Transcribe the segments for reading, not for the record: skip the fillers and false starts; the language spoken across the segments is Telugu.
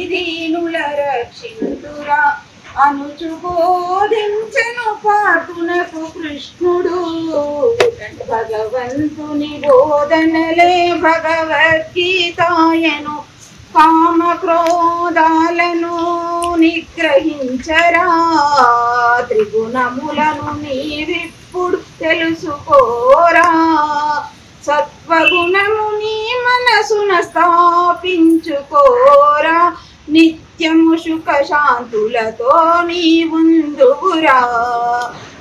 దీనుల రక్షింతురా అనుచు బోధించెను పార్థునకు కృష్ణుడు. భగవంతుని బోధనలే భగవద్గీతాయను కామ క్రోధాలను నిగ్రహించరా. త్రిగుణములను నీవిప్పుడు తెలుసుకోరా. సత్వగుణము నీ మనసున స్థాపించుకోరా. నిత్యము సుఖ శాంతులతో నీ ముందుగురా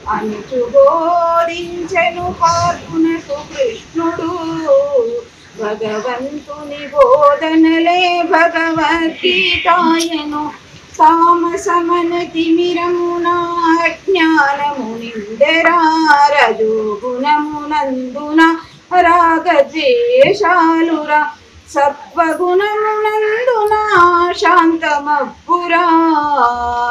అనుచు బోధించెను పార్థునకు కృష్ణుడు. భగవంతుని బోధనలే భగవద్గీతాయను తామసమనతిమిరమున అజ్ఞానము నిందెరా. రజోగుణమునందున రాగద్వేషాలురా. సత్వగుణమునందున శాంతమప్పురా.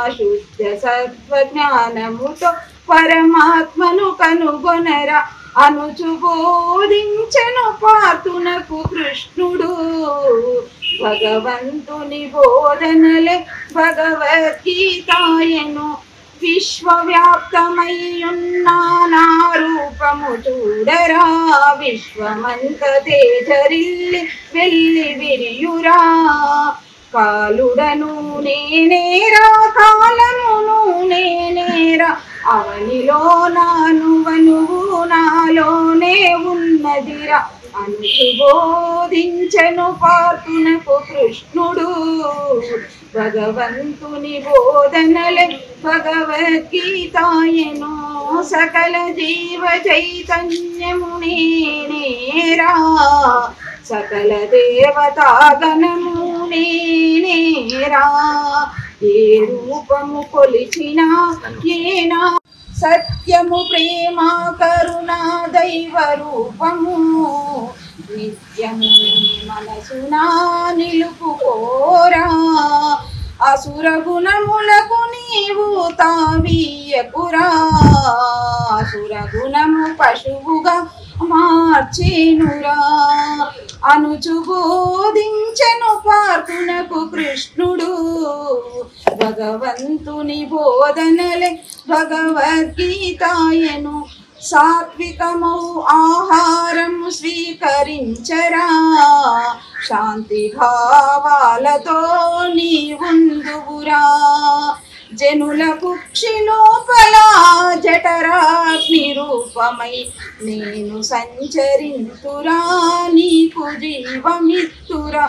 శుద్ధ సత్వజ్ఞానముతో పరమాత్మను కనుగొనరా అనుచు బోధించెను పార్థునకు కృష్ణుడు. భగవంతుని బోధనలే భగవద్గీతాయను విశ్వవ్యాప్తమయ్యున్న నా రూపము చూడరా. విశ్వమంత తేజరిల్లి వెళ్ళి విరియురా. కాలుడను నేనేరా కాలమును నేనేరా. అవనిలో నానువనువు నాలోనే ఉన్నదిరా అనుచు బోధించెను పార్థునకు కృష్ణుడు. భగవంతుని బోధనలే భగవద్గీతాయను సకల జీవ చైతన్యము నేనేరా. సకల దేవతాగణము నేనేరా. ఏ రూపము కొలిచినా ఏనా సత్యము ప్రేమ కరుణ దైవ రూపము. నిత్యము మనసున నిలుపుకోరా. అసుర గుణములకు నీవు తావీయకురా. అసుర గుణము పశువుగా మార్చేనురా అనుచు బోధించెను పార్థునకు కృష్ణుడు. భగవంతుని బోధనలే భగవద్గీతాయను సాత్వికమౌ ఆహారము స్వీకరించరా. శాంతి భావాలతో నీవుందువురా. జనుల కుక్షి లోపల జఠరాగ్ని రూపమై నేను సంచరింతురా. నీకు జీవమిత్తురా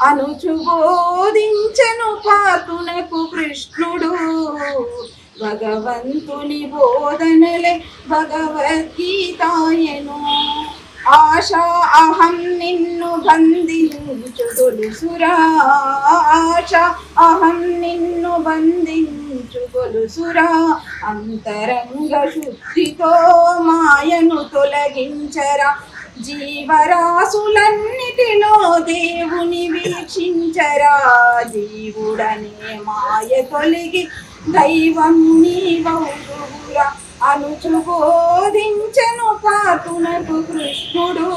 అనుచు బోధించెను పార్థునకు కృష్ణుడు. భగవంతుని బోధనలే భగవద్గీతాయను ఆశ అహం నిన్ను బంధించు గొలుసురా. ఆశ అహం నిన్ను బంధించు గొలుసురా. అంతరంగ శుద్ధితో మాయను తొలగించరా. జీవరాశులన్నిటిలో దేవుని వీక్షించరా. జీవుడనే మాయ తొలగి దైవం నీవౌదువురా అనుచు బోధించెను పార్థునకు కృష్ణుడు.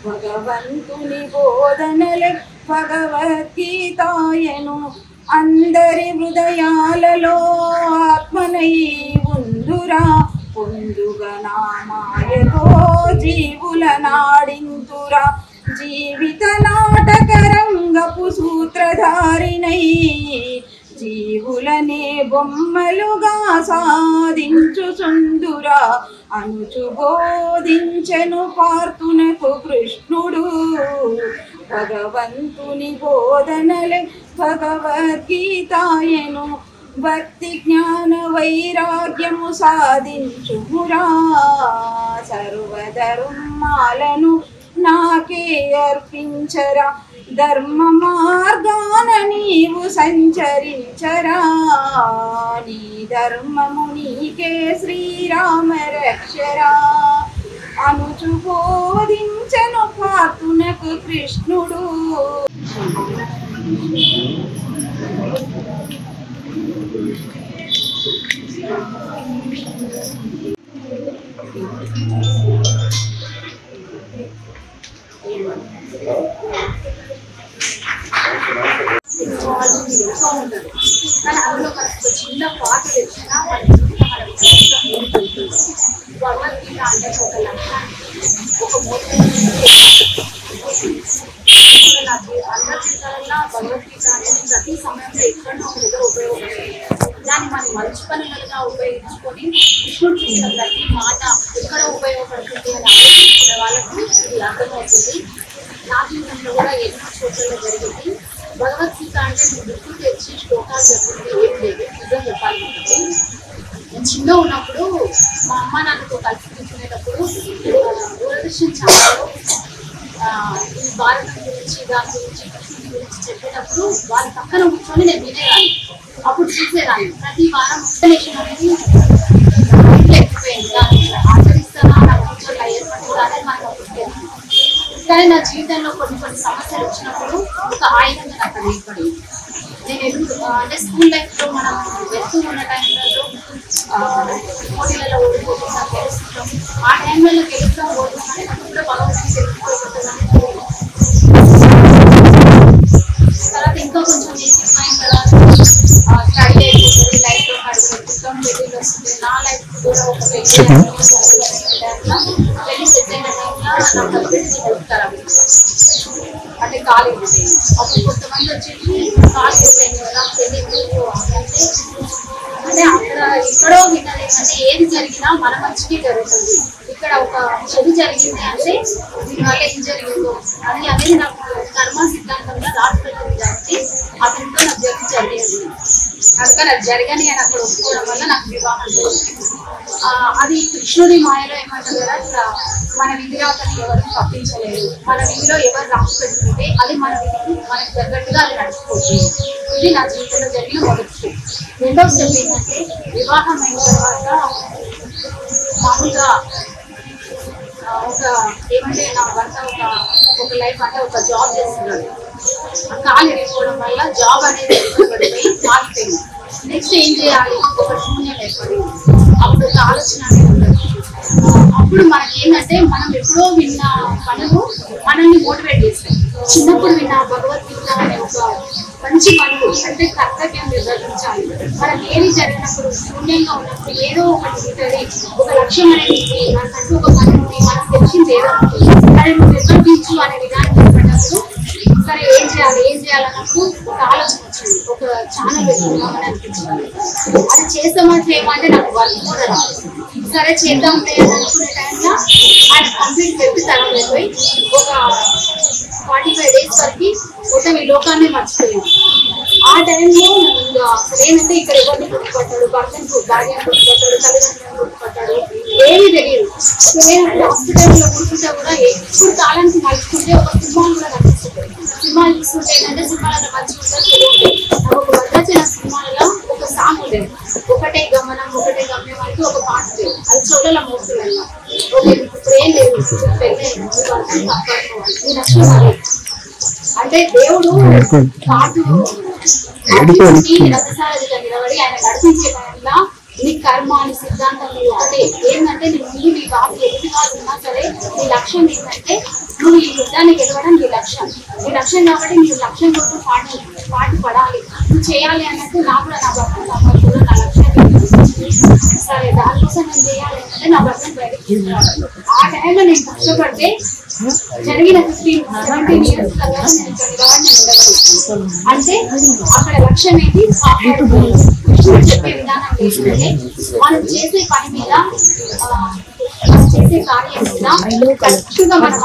భగవంతుని బోధనలే భగవద్గీతాయను అందరి హృదయాలలో ఆత్మనై ఉందురా. పొందుగా నా మాయతో జీవుల నాడింతురా. జీవిత నాటక రంగపు సూత్రధారినై జీవులనే బొమ్మలుగా సాధించుచుందురా అనుచు బోధించెను పార్థునకు కృష్ణుడు. భగవంతుని బోధనలే భగవద్గీతాయను భక్తి జ్ఞాన వైరాగ్యము సాధించుమురా. సర్వధర్మాలను నాకే అర్పించరా. ధర్మ మార్గాన నీవు సంచరించరా. నీ ధర్మము నీకే శ్రీరామ రక్షరా అనుచు బోధించెను పార్థునకు కృష్ణుడు. నాలెడ్జ్ ఎంతో ఉంటుంది. కానీ అందులో మనకు ఒక చిన్న పాట తెలిసినా మన భగవద్గీత అంటే ఒక లక్ష్యానికి ఒక నాకు అందరి జీవితాలన్నా భగవద్గీత అనేది ప్రతి సమయంలో ఎక్కడో ఒక దగ్గర ఉపయోగపడుతుంది. దాన్ని మనం మంచి పనులుగా ఉపయోగించుకొని కృష్ణుడు చూసిన ప్రతి మాట ఎక్కడ ఉపయోగపడుతుంది అని ఆలోచించిన వాళ్ళకు ఇది అర్థమవుతుంది. నా జీవితంలో కూడా ఎన్నో చోట్లలో జరిగింది. భగవద్గీత అంటే నేను గుర్తు తెచ్చి శ్లోకాలు చెప్పింది ఏం లేదు. నిజం చెప్పాలంటే నేను చిన్న ఉన్నప్పుడు మా అమ్మ నాన్నతో కలిసి కూర్చునేటప్పుడు దూరదర్శన్ ఛానల్లో ఈ భారతం గురించి దాని గురించి కృష్ణుడి గురించి చెప్పేటప్పుడు వాళ్ళ పక్కన కూర్చొని నేను వినేదాన్ని. అప్పుడు చూసేదాన్ని. ప్రతి వారం ఎక్స్ప్లెనేషన్ అనేది ఎక్కిపోయింది. దాన్ని ఆచరిస్తానా నా ఫ్యూచర్లో ఏర్పడుతుందా అనేది మనకు అప్పుడు తెలియదు. కానీ నా జీవితంలో కొన్ని సమస్యలు వచ్చినప్పుడు ఒక ఆయుధంగా నాకు అది ఏర్పడింది. నేను అంటే స్కూల్ లైఫ్లో మనం వెళ్తూ ఉన్న టైంలో పోటీలలో ఓడిపోతున్నాం, గెలుస్తున్నాం. ఆ టైంలలో గెలుస్తాం ఓడుతాం అని నాకు కూడా భగవంతుని తెలుసుకోబోతుందని తర్వాత ఇంకా కొంచెం అయిన తర్వాత స్టడీ అయిపోతుంది. లైఫ్లో అడుగుతాం, పెళ్ళిళ్ళు వస్తుంది. నా లైఫ్ కూడా ఒక పెళ్లి సెట్ అయిన టైంలో వెళ్తారు అంటే ఖాళీ ఉంటుంది. అప్పుడు కొంతమంది వచ్చేసి ఖాళీ అయిపోయింది కదా తెలియదు అంటే అక్కడ ఎక్కడో విన్నది అంటే ఏది జరిగినా మన మంచికి జరుగుతుంది. ఇక్కడ ఒక చెడు జరిగింది అంటే దీనివల్ల ఏం జరిగిందో అది అనేది నాకు కర్మ సిద్ధాంతంగా రాష్ట్రపతి కాబట్టి అతనితో నాకు జరిగింది. అందుకని అది జరగని అని అక్కడ ఒప్పుకోవడం వల్ల నాకు వివాహం జరిగింది. అది కృష్ణుడి మాయలో ఏమంటారు కదా, ఇట్లా మన విధిలో అతను ఎవరు తప్పించలేదు. మన విధిలో ఎవరు రాసి పెట్టుకుంటే అది మన విధికి మనకు తగ్గట్టుగా అది నడిచిపోతుంది. ఇది నా జీవితంలో జరిగిన మొదటి స్టెప్. రెండో స్టెప్ ఏంటంటే వివాహం అయిన తర్వాత మామూలుగా ఒక ఏమంటే నా భర్త ఒక లైఫ్ అంటే ఒక జాబ్ చేస్తున్నాడు. కాలు ఇరిగిపోవడం వల్ల జాబ్ అనేది పడిపోయి ఆగిపోయింది. నెక్స్ట్ ఏం చేయాలి, ఒక శూన్యం ఏర్పడింది. అప్పుడు ఒక ఆలోచన అనేది ఉండదు. అప్పుడు మనకి ఏంటంటే మనం ఎప్పుడో విన్న పనులు మనల్ని మోటివేట్ చేస్తాయి. చిన్నప్పుడు విన్న భగవద్గీత అనే ఒక మంచి పనులు అంటే కర్తవ్యం నిర్వర్తించాలి. మనకి ఏది జరిగినప్పుడు శూన్యంగా ఉన్నప్పుడు ఏదో ఒకటి ఉంటుంది, ఒక లక్ష్యం అనేది మనకంటూ ఒక పని ఉంది, మనకు తెలిసింది ఏదో ఉంటుంది, సరే నువ్వు నిర్వర్తించు అనే విధానం చెప్పినప్పుడు సరే ఏం చేయాలన్నప్పుడు ఒక ఆలోచన వచ్చింది. ఒక ఛానల్ పెట్టుకుందామని అనిపించింది. అది చేస్తామని చేయమంటే నాకు వర్క్ కూడా రాదు. సరే చేద్దాం అని అనుకునే టైంలో ఆయన కంప్లీట్ చెప్పి తరం అయిపోయి ఒక 45 days వరకు మొత్తం ఈ లోకాన్ని మర్చిపోయింది. ఆ టైంలో అసలు ఏంటంటే ఇక్కడ ఎవరిని గుర్తుపట్టాడు, భర్తను భార్యను గుర్తుపట్టాడు, తల్లిదండ్రులను గుర్తుపట్టాడు, ఏమీ తెలియదు. సో నేను హాస్పిటల్లో కూర్చుంటే కూడా ఇప్పుడు కాలానికి మలుచుకుంటే ఒక సినిమాలు కూడా కనిపిస్తుంది. సినిమాలు చూస్తుంటే ఏంటంటే సినిమాలలో మంచిగా ఉంటుంది. నాకు ఒక భద్రాచల సినిమాలలో ఒక సాంగ్ ఉండేది, ఒకటే గమనం ఒకటే గమ్యం అంటూ ఒక పాట లేదు. అది చోళలో మోస్తుంది. ఓకే ఇప్పుడు ఏం లేదు, పెళ్ళి అంటే దేవుడు పాటు రథసారథిగా నిలబడి ఆయన నడిపించే టైంలో నీ కర్మ నీ సిద్ధాంతం ఒకటే ఏంటంటే నీ ముందు నీ బాబు ఎదుటి వాళ్ళు ఉన్నా సరే నీ లక్ష్యం ఏంటంటే నువ్వు ఈ యుద్ధాన్ని గెలవడం నీ లక్ష్యం కాబట్టి నీ లక్ష్యం కోసం పాటు పడాలి, నువ్వు చేయాలి అన్నట్టు నాకు కూడా నా భర్త కూడా నా లక్ష్యం సరే దానికోసం నేను చేయాలి అంటే నా భర్తను బయటకు తీసుకోవాలి. ఆ టైంలో నేను కష్టపడితే జరిగిన 15-17 years అంటే అక్కడ లక్ష్యం ఏంటి, కృష్ణుడు చెప్పే విధానం ఏంటంటే మనం చేసే పని మీద చేసే కార్యం మీద కరెక్ట్గా మనం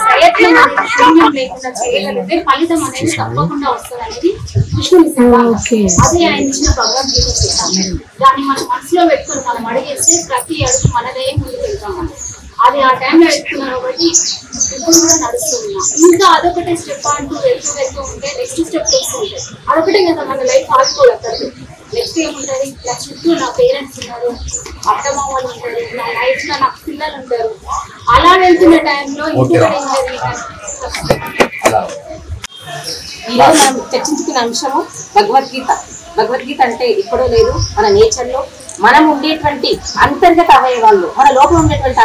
ప్రయత్నం శూన్యం లేకుండా చేయగలిగితే ఫలితం అనేది తప్పకుండా వస్తుంది అనేది కృష్ణుని సిద్ధాంతం. అదే ఆయన ఇచ్చిన భగవద్గీత సిద్ధాంతం. దాన్ని మనం మనసులో పెట్టుకుని మనం అడిగేస్తే ప్రతి అడుగు మనదే ముందుకు వెళ్తాం. అది ఆ టైంలో పెట్టుకున్నాం కాబట్టి ఇప్పుడు కూడా నడుస్తున్నాం. ఇంకా అదొకటే స్టెప్ అంటూ వెళ్తూ ఉంటే నెక్స్ట్ స్టెప్ వస్తుంటాయి. అదొకటే కదా మన లైఫ్ ఆడుకోలేదు. నెక్స్ట్ ఏముంటుంది, నా చుట్టూ నా పేరెంట్స్ ఉన్నారు, అత్తమామలు ఉంటారు, నా లైఫ్ లో నాకు పిల్లలు ఉంటారు. అలా వెళ్తున్న టైంలో ఇంకొకటి ఏం జరిగింది, ఈరోజు మనం చర్చించుకున్న అంశము భగవద్గీత. భగవద్గీత అంటే ఎక్కడో లేదు, మన నేచర్లో మనం ఉండేటువంటి అంతర్గత అవయవాల్లో, మన లోపల ఉండేటువంటి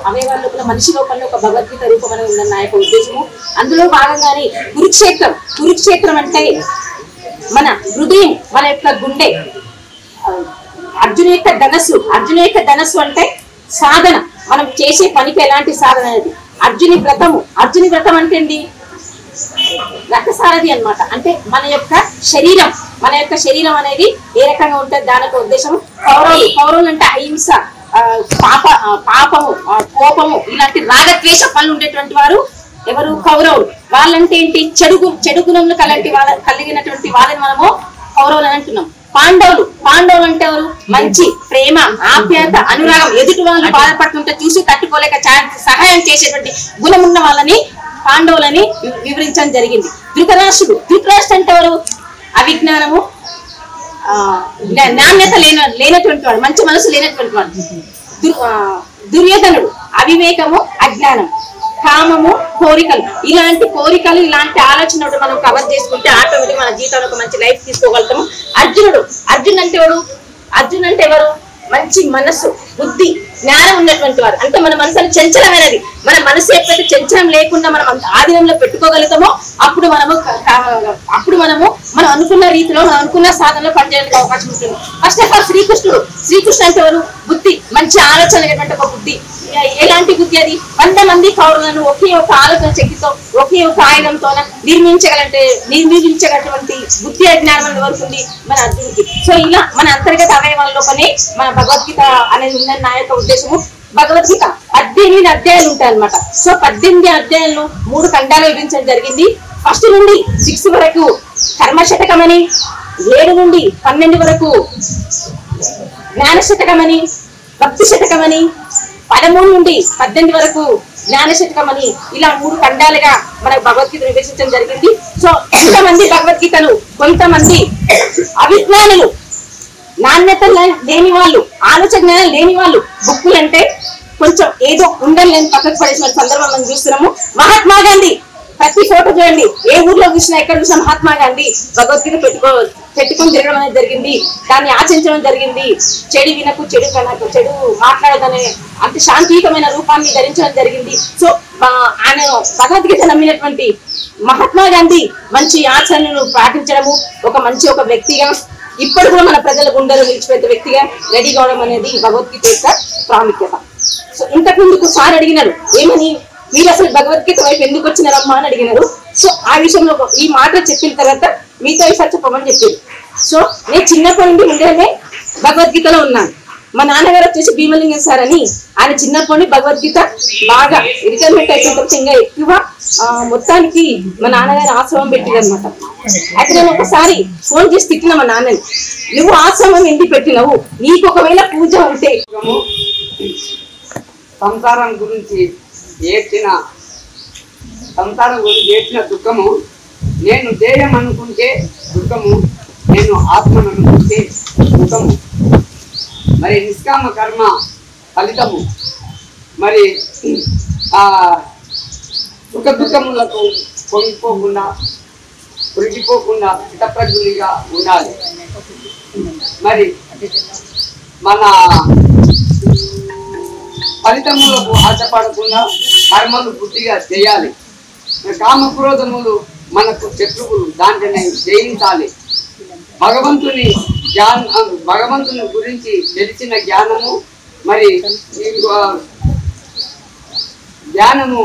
అవయవాల లోపల మనిషి లోపల ఒక భగవద్గీత రూపం అనేది ఉందన్న నా యొక్క ఉద్దేశము. అందులో భాగంగానే కురుక్షేత్రం అంటే మన హృదయం, మన యొక్క గుండె. అర్జున యొక్క ధనస్సు అంటే సాధన, మనం చేసే పనికి ఎలాంటి సాధన అనేది. అర్జుని వ్రతం అంటే ఏంటి? రక్తసారథి అన్నమాట. అంటే మన యొక్క శరీరం అనేది ఏ రకంగా ఉంటుంది దానికి ఉద్దేశం. కౌరవులు అంటే అహింస, పాపము, కోపము, ఇలాంటి రాగద్వేష పనులు ఉండేటువంటి వారు ఎవరు? కౌరవులు. వాళ్ళంటే ఏంటి? చెడు గుణములు కలిగినటువంటి వాళ్ళని మనము కౌరవులు అని అంటున్నాం. పాండవులు అంటే ఎవరు? మంచి, ప్రేమ, ఆప్యాయత, అనురాగం, ఎదుటి వాళ్ళు బాధపడుతుంటే చూసి తట్టుకోలేక సహాయం చేసేటువంటి గుణం ఉన్న వాళ్ళని పాండవులని వివరించడం జరిగింది. ధృతరాష్ట్రుడు అంటే ఎవరు? అవిజ్ఞానము, నాణ్యత లేనటువంటి వాడు, మంచి మనసు లేనటువంటి వాడు. దుర్యోధనుడు అవివేకము, అజ్ఞానం, కామము, కోరికలు. ఇలాంటి ఆలోచన మనం కవర్ చేసుకుంటే ఆటోమేటిక్ మన జీవితంలో ఒక మంచి లైఫ్ తీసుకోగలుగుతాము. అర్జున్ అంటే ఎవరు? మంచి మనస్సు, బుద్ధి, జ్ఞానం ఉన్నటువంటి వారు. అంటే మన మనసు చంచలమైనది. మన మనసు ఎప్పుడైతే చంచలం లేకుండా మనం ఆధీనంలో పెట్టుకోగలుగుతామో అప్పుడు మనము మనం అనుకున్న రీతిలో, మనం అనుకున్న సాధనలో పనిచేయడానికి అవకాశం ఉంటుంది. ఫస్ట్ ఆఫ్ ఆల్ శ్రీకృష్ణుడు అంటే ఎవరు? బుద్ధి, మంచి ఆలోచన అనేటువంటి ఒక బుద్ధి. ఎలాంటి బుద్ధి అది? 100 మంది కౌరవులను ఒకే ఒక ఆలోచన శక్తితో, ఒకే ఒక ఆయుధంతో నిర్మించగలటువంటి బుద్ధి అజ్ఞానం వస్తుంది మన అర్జునుడికి. సో ఇలా మన అంతర్గత అవయవాల్లోనే మన భగవద్గీత అనేది ఉందని నా యొక్క ఉద్దేశము. భగవద్గీత 18 అధ్యాయాలు ఉంటాయి అన్నమాట. సో 18 అధ్యాయాలను 3 ఖండాలు విభజించడం జరిగింది. ఫస్ట్ నుండి 6 వరకు కర్మశతకమని, 7 నుండి 12 వరకు జ్ఞాన శతకమని, భక్తి శతకమని, 13 నుండి 18 వరకు జ్ఞాన శతకమని, ఇలా 3 ఖండాలుగా మనకు భగవద్గీత విభజించడం జరిగింది. సో కొంతమంది భగవద్గీతను, కొంతమంది అవిజ్ఞానులు, నాణ్యత లేని వాళ్ళు, ఆలోచన జ్ఞానం లేని వాళ్ళు బుక్కులు అంటే కొంచెం ఏదో ఉండాలని పక్కకు పడేసిన సందర్భం మనం చూస్తున్నాము. మహాత్మా గాంధీ ప్రతి ఫోటో చూడండి, ఏ ఊర్లో చూసినా ఎక్కడ చూసినా మహాత్మా గాంధీ భగవద్గీత పెట్టుకొని తిరగడం అనేది జరిగింది. దాన్ని ఆచరించడం జరిగింది. చెడు వినకు, చెడు మాట్లాడదనే అంత శాంతియుతమైన రూపాన్ని ధరించడం జరిగింది. సో ఆయన భగవద్గీత నమ్మినటువంటి మహాత్మా గాంధీ మంచి ఆచరణను పాటించడము, ఒక వ్యక్తిగా ఇప్పుడు కూడా మన ప్రజల గుండెలు నిలిచిపోయే వ్యక్తిగా రెడీ కావడం అనేది భగవద్గీత యొక్క ప్రాముఖ్యత. సో ఇంతకు ముందుకు సార్ అడిగినారు, ఏమని మీరు అసలు భగవద్గీత వైపు ఎందుకు వచ్చినారమ్మా అని అడిగినారు. సో ఆ విషయంలో ఈ మాట చెప్పిన తర్వాత మీతో ఈసారి చెప్పమని చెప్పారు. సో నేను చిన్నప్పటి నుండి ఉండేనే భగవద్గీతలో ఉన్నాను. మా నాన్నగారు వచ్చేసి భీమలింగం సార్ అని, ఆయన చిన్నప్పటి నుండి భగవద్గీత బాగా రిటైర్మెంట్ అయిపోయిన తర్వాత ఇంకా ఎక్కువ మొత్తానికి మా నాన్నగారు ఆశ్రమం పెట్టింది అనమాట. అయితే నేను ఒకసారి ఫోన్ చేసి తిట్టిన మా నాన్నని, నువ్వు ఆశ్రమం ఎందుకు పెట్టినావు, నీకు ఒకవేళ పూజ ఉంటే. సంసారం గురించి ఏడ్చిన దుఃఖము, నేను దేయం అనుకుంటే దుఃఖము, నేను ఆత్మను అనుకుంటే సుఖము. మరి నిష్కామ కర్మ ఫలితము. మరి సుఖ దుఃఖములకు పొంగిపోకుండా చిత్తప్రజ్ఞునిగా ఉండాలి. మరి మన ఫలితములకు ఆశపడకుండా కర్మలు పూర్తిగా చేయాలి. కామక్రోధములు మనకు శత్రువులు, దాంట్లోనే జయించాలి. భగవంతుని గురించి తెలిసిన జ్ఞానము, మరి జ్ఞానము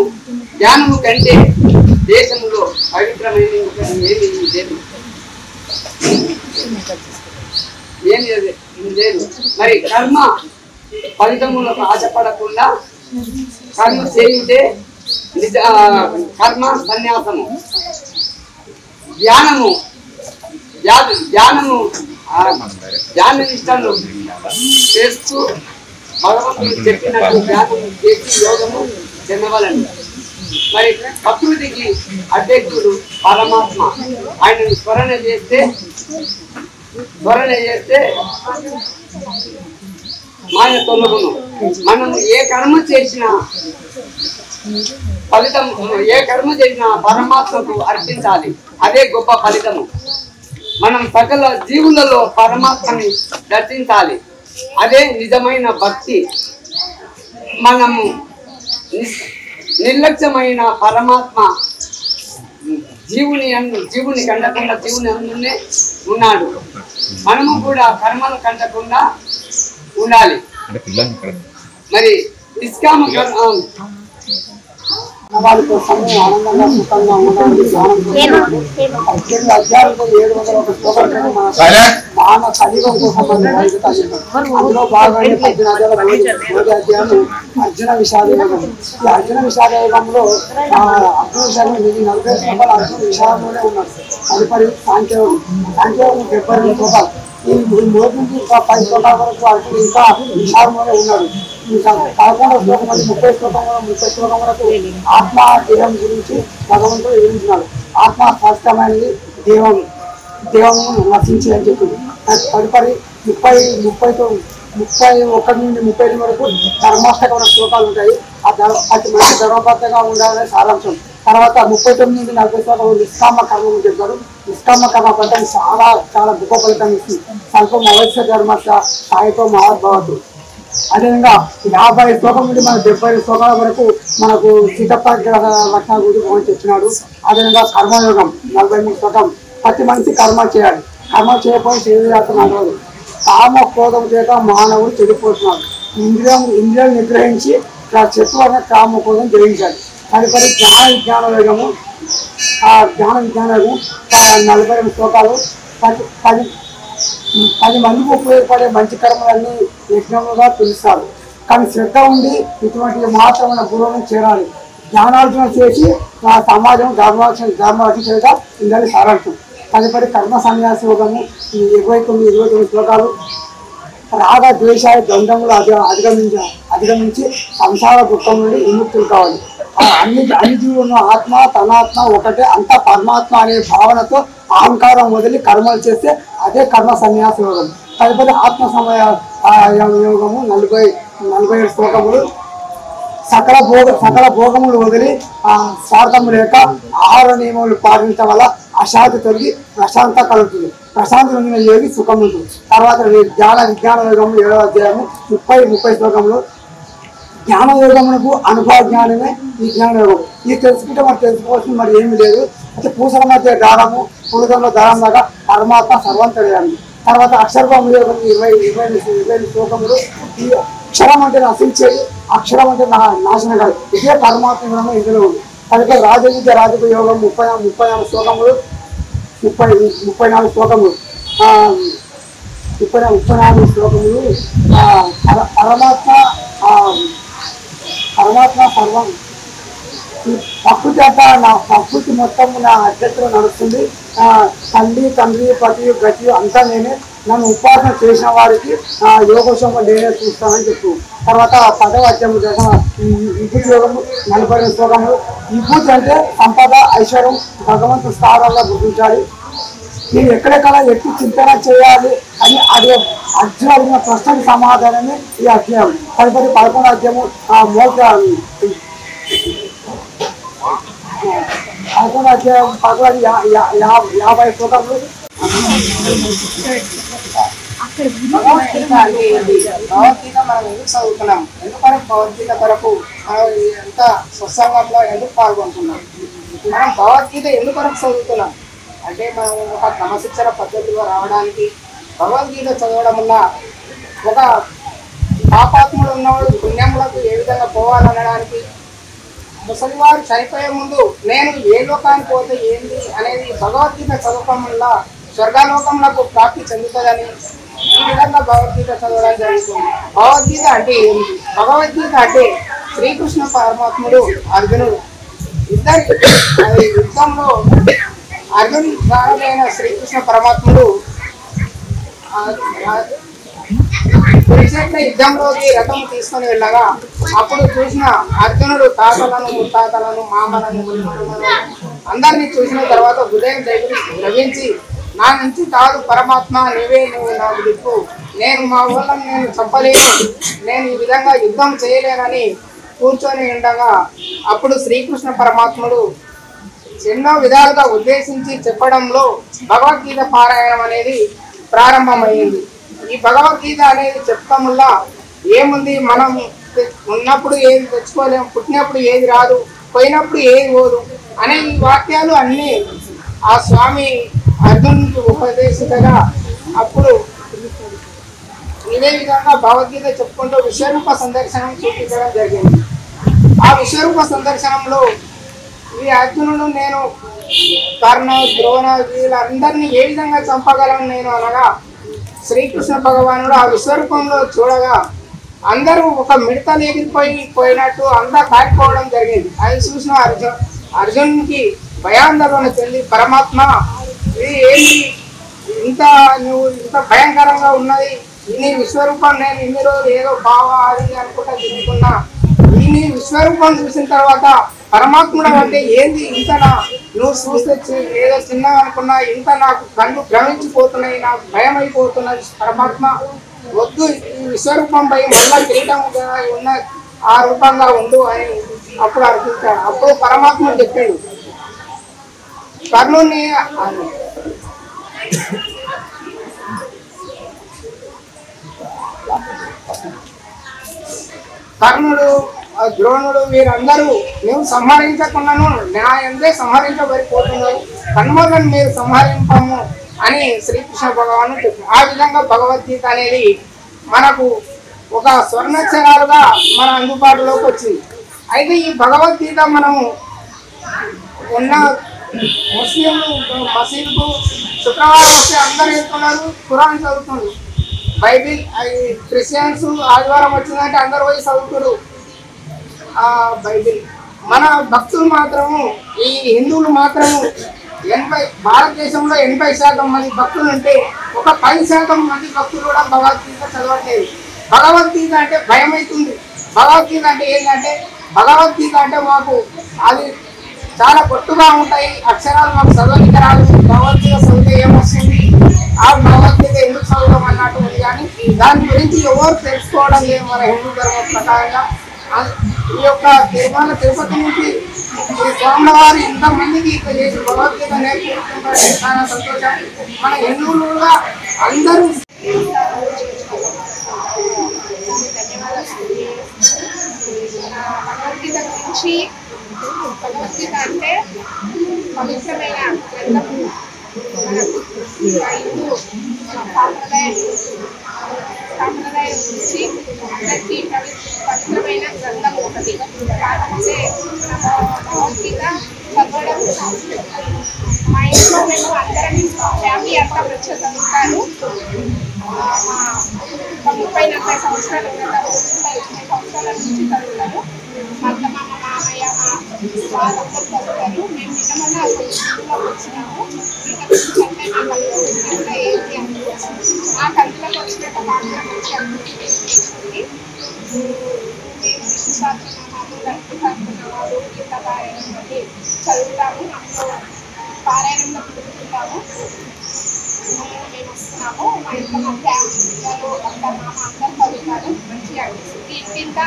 కంటే దేశంలో పవిత్రమైన ఏమి లేదు. మరి కర్మ ఫలితములకు ఆశపడకుండా కర్మ చేయుటే కర్మ సన్యాసము. ధ్యాన నిష్టను చేస్తూ భగవంతుడు చెప్పినట్టు ధ్యానం చేసి యోగము చెందవలని. మరి ప్రకృతికి అధ్యక్షుడు పరమాత్మ, ఆయనను స్మరణ చేస్తే మాయ తొలగును. మనము ఏ కర్మ చేసినా పరమాత్మకు అర్పించాలి. అదే గొప్ప ఫలితము. మనం సకల జీవులలో పరమాత్మని దర్శించాలి. అదే నిజమైన భక్తి. మనము నిర్లక్ష్యమైన పరమాత్మ జీవుని కంటకుండా జీవుని అందునే ఉన్నాడు. మనము కూడా కర్మలు కంటకుండా ఉండాలి. మరి నిష్కామ వాళ్ళ కోసము ఆనందంగా సుఖంగా ఉండడానికి అధ్యాయులతో 701 శ్లోకాలు మన కలియుగం కోసం అందులో భాగంగా 18 అధ్యాయాలు అర్జున విషాద యోగం. ఈ అర్జున విషాద యోగంలో అర్జున విషాదం 40 శ్లోకాలు అర్జున విషాదంలోనే ఉన్నారు. తదుపరి సాంఖ్యయోగం 72 శ్లోకాలు. ఈ 3 నుంచి 10 శ్లోకాల వరకు అర్జున ఇంకా విషాదంలోనే ఉన్నాడు. ఇంకా 11వ శ్లోకం అంటే 30 శ్లోకం వరకు ఆత్మ దేహం గురించి భగవంతుడు వివరించినాడు. ఆత్మ స్పష్టమైనది, దేహము నశించి అని చెప్పింది. తదుపరి 31 నుండి 32 వరకు ధర్మాష్టకమైన శ్లోకాలు ఉంటాయి. ఆ ప్రతి మంచి ధర్మబద్ధంగా ఉండాలనే సారాంశం. తర్వాత 39 నుండి 40 శ్లోకాలు నిష్కామ కర్మం చెప్తారు. నిష్కామ కర్మ ఫలితం చాలా గొప్ప ఫలితం ఇస్తుంది. స్వల్పం అవశ్య ధర్మస్య సాయితో మహాద్భవతు. అదేవిధంగా 50 శ్లోకం నుండి మన 70 శ్లోకాల వరకు మనకు చిత్తప్రగ్రహ లక్షణాల గురించి భగవంతుడు చెప్పినాడు. అదేవిధంగా కర్మయోగం 43 శ్లోకం. ప్రతి మనిషి కర్మ చేయాలి. కర్మ చేయకపోతే శరీరాత్మ నడవదు. కామ క్రోధం చేత మానవుడు చెడిపోతున్నాడు. ఇంద్రియాలు నిగ్రహించి శత్రువుల కామ క్రోధం గ్రహించాలి. తదుపరి జ్ఞాన విజ్ఞాన యోగము. ఆ జ్ఞాన విజ్ఞాన యోగం 42 శ్లోకాలు. 10 మందికి ఉపయోగపడే మంచి కర్మలన్నీ యజ్ఞములుగా పిలుస్తారు. కానీ శ్రద్ధ ఉండి ఇటువంటి మాత్రమైన గురువులను చేరాలి. జ్ఞానార్జన చేసి ఆ సమాజం ధర్మార్జన చేయగా ఇందని సారాంశం. తదుపరి కర్మ సన్యాస యోగము 29 శ్లోకాలు. రాగ ద్వేషాల ద్వంద్వములు అధిగమించి సంసార దుఃఖం నుండి విముక్తులు కావాలి. అన్ని జీవులను ఆత్మ తనాత్మ ఒకటే, అంత పరమాత్మ అనే భావనతో అహంకారం వదిలి కర్మలు చేస్తే అదే కర్మ సన్యాస యోగం. తదుపరి ఆత్మ సమయ యోగము 47 శ్లోకములు. సకల భోగములు వదిలి స్వార్థము లేక ఆహార నియమములు పాటించడం వల్ల అశాంతి తొలగి ప్రశాంత కలుగుతుంది. ప్రశాంతి పొందిన యోగి సుఖం ఉంటుంది. తర్వాత జ్ఞాన విజ్ఞాన యోగము 7వ అధ్యాయము 30 శ్లోకములు. జ్ఞాన యోగమునకు అనుభవ జ్ఞానమే ఈ జ్ఞాన యోగం. ఇది తెలుసుకుంటే మరి తెలుసుకోవాల్సింది మరి ఏమీ లేదు. అయితే పూసల మధ్య దారము, పురుగంలో దారం లాగా పరమాత్మ సర్వం తెలియాలి. తర్వాత అక్షరభామ యోగం 20 శ్లోకములు. ఈ అక్షరం అంటే నశించేది, అక్షరం అంటే నాశనం కాదు. ఇదే పరమాత్మ యోగం ఇందులో ఉంది. తదుపరి రాజవిద్య రాజకీయ యోగం 34 శ్లోకములు. 34 శ్లోకములు. 34 శ్లోకములు. పరమాత్మ సర్వం. ఈ ప్రకృతి అంతా నా ప్రకృతి మొత్తం నా అధ్యక్షులు నడుస్తుంది. తల్లి తండ్రి పతి గతి అంతా నేనే. నన్ను ఉపాసన చేసిన వారికి యోగోషంగా నేనే చూస్తానని చెప్పు. తర్వాత 10వ అధ్యాయం విభూతి యోగము 40 శ్లోకములు. విభూతి అంటే సంపద, ఐశ్వర్యం, భగవంతు స్థానాల్లో గుర్తించాలి. నేను ఎక్కడెక్కడ ఎట్టి చింతన చేయాలి అని అర్జున అడిగిన ప్రశ్నకు సమాధానమే ఈ అధ్యాయం. తదుపరి 11వ అధ్యాయము 11వ అధ్యాయం 50 శ్లోకములు. భగవద్గీత అంటే ఏంటి? భగవద్గీత మనం ఎందుకు చదువుతున్నాం? ఎందుకంటే భగవద్గీత కొరకు మనం ఎంత సత్సంగంలో ఎందుకు పాల్గొంటున్నాం? మనం భగవద్గీత ఎందుకు చదువుతున్నాం అంటే మనం ఒక క్రమశిక్షణ పద్ధతిలో రావడానికి, భగవద్గీత చదవడం వల్ల ఒక పాపాత్ముడు ఉన్నవాడు పుణ్యములకు ఏ విధంగా పోవాలనడానికి, ముసలివారు చనిపోయే ముందు నేను ఏ లోకానికి పోతే ఏంది అనేది భగవద్గీత చదవడం వల్ల స్వర్గలోకములకు ప్రాప్తి చెందుతుందని ఈ విధంగా భగవద్గీత చదవడం జరుగుతుంది. భగవద్గీత అంటే ఏంటి? భగవద్గీత అంటే శ్రీకృష్ణ పరమాత్ముడు అర్జునుడు ఇద్దరి యుద్ధంలో అర్జునుడైన శ్రీకృష్ణ పరమాత్ముడు కురుక్షేత్ర యుద్ధంలోకి రథం తీసుకొని వెళ్ళగా అప్పుడు చూసిన అర్జునుడు తాతలను ముత్తాతలను మామలను అందరినీ చూసిన తర్వాత హృదయం ద్రవించి నా నుంచి కాదు పరమాత్మ నువ్వు నాకు దిక్కు, నేను మా ఊళ్ళని నేను చంపలేను, నేను ఈ విధంగా యుద్ధం చేయలేనని కూర్చొని ఉండగా అప్పుడు శ్రీకృష్ణ పరమాత్ముడు ఎన్నో విధాలుగా ఉద్దేశించి చెప్పడంలో భగవద్గీత పారాయణం అనేది ప్రారంభమైంది. ఈ భగవద్గీత అనేది చెప్పడం వల్ల ఏముంది, మనం ఉన్నప్పుడు ఏది తెచ్చుకోలేము, పుట్టినప్పుడు ఏది రాదు, పోయినప్పుడు ఏది పోదు అనే ఈ వాక్యాలు అన్నీ ఆ స్వామి అర్జునుడికి ఉపదేశించగా అప్పుడు ఇదే విధంగా భగవద్గీత చెప్పుకుంటూ విశ్వరూప సందర్శనం చూపించడం జరిగింది. ఆ విశ్వరూప సందర్శనంలో ఈ అర్జునుడు నేను కర్ణ, ద్రోణ వీళ్ళందరినీ ఏ విధంగా చంపగలను నేను అనగా శ్రీకృష్ణ భగవానుడు ఆ విశ్వరూపంలో చూడగా అందరూ ఒక మిడతలు ఎగిరిపోయినట్టు అంతా కాలిపోవడం జరిగింది. అది చూసిన అర్జునునికి భయాందోళన చెంది పరమాత్మ ఇది ఏంటి నువ్వు ఇంత భయంకరంగా ఉన్నది, నీ విశ్వరూపం నేను ఇన్ని రోజులు ఏదో బావా అది అనుకుంటా తిరుగుతున్నా, ఈ నీ విశ్వరూపం చూసిన తర్వాత పరమాత్ముడు అంటే ఏంది ఇంతనా, నువ్వు చూస్తే ఏదో చిన్న అనుకున్నా, ఇంత నాకు కళ్ళు భ్రమించిపోతున్నాయి, నాకు భయం అయిపోతున్నది, పరమాత్మ వద్దు ఈ విశ్వరూపం పై మళ్ళా కిరీటంగా ఉన్న ఆ రూపంగా ఉండు అని అప్పుడు అర్థించాడు. అప్పుడు పరమాత్మ చెప్పాడు కర్ణుని కర్ణుడు, ద్రోణుడు వీరందరూ నువ్వు సంహరించకున్నాను నా ఎందే సంహరించబడిపోతున్నారు, కన్మలను మీరు సంహరింపము అని శ్రీకృష్ణ భగవాను చెప్పారు. ఆ విధంగా భగవద్గీత అనేది మనకు ఒక స్వర్ణాక్షరాలుగా మన అందుబాటులోకి వచ్చింది. అయితే ఈ భగవద్గీత మనము ఉన్న ముస్లింలు మసీదుకు శుక్రవారం వస్తే అందరూ వెళ్తున్నారు, ఖురాన్ చదువుతున్నారు. బైబిల్ క్రిస్టియన్స్ ఆదివారం వచ్చిందంటే అందరు పోయి చదువుతారు బైబిల్. మన భక్తులు మాత్రము ఈ హిందువులు మాత్రము భారతదేశంలో 80% మంది భక్తులు ఉంటే ఒక 10% మంది భక్తులు కూడా భగవద్గీత చదవట్లేదు. భగవద్గీత అంటే భయం అవుతుంది. భగవద్గీత అంటే ఏంటంటే భగవద్గీత అంటే మాకు అది చాలా పొట్టుగా ఉంటాయి, అక్షరాలు మాకు చదవనికి రాదు, భగవద్గీత చదివితే ఏమొస్తుంది, ఆ భగవద్గీత ఎందుకు చదవడం అన్నట్టు ఉంది. కానీ దాని గురించి ఎవరు తెలుసుకోవడం లేదు మన హిందూ ధర్మం ప్రకారంగా. ఈ యొక్క తిరుపతి నుంచి ఈ స్వామివారు ఇంతమందికి ఇట్లా చేసి భగవద్గీత నేర్చుకుంటుంటే చాలా సంతోషం. మన హిందువులుగా అందరూ భగవద్గీత గురించి భగవద్గీత అంటే పవిత్రమైన గ్రంథము. మన హిందూ సాంప్రదాయం గురించి అందరికీ పవిత్రమైన గ్రంథం ఒకటి. కాకపోతే భగవద్గీత చదవడం మా ఇంట్లో మేము అందరం ఫ్యామిలీ అంతా వచ్చి చదువుతారు. మా 30-40 సంవత్సరాలు నుంచి చదువుతారు. మా అత్త, మా మామయ్య, మా వాళ్ళందరూ చదువుతారు. మేము నిన్నమన్నా స్కూల్లోకి వచ్చినాము. అంటే మా కళ్ళలో ఏంటి అనిపించింది, ఆ కళ్ళలోకి వచ్చినట్టు మాత్రం వచ్చి అనిపించింది. మేము విష్ణు సహస్రనామాలు, లలిత సహస్రనామాలు, గీత పారాయణం బట్టి చదువుతాము. అందులో పారాయణంలో చదువుకుంటాము. మేము వస్తున్నాము. మా ఇంట్లో మా ఫ్యామిలీలో అత్త, మామ అందరూ చదువుతారు. మంచిగా అనిపిస్తుంది. ఇంటింత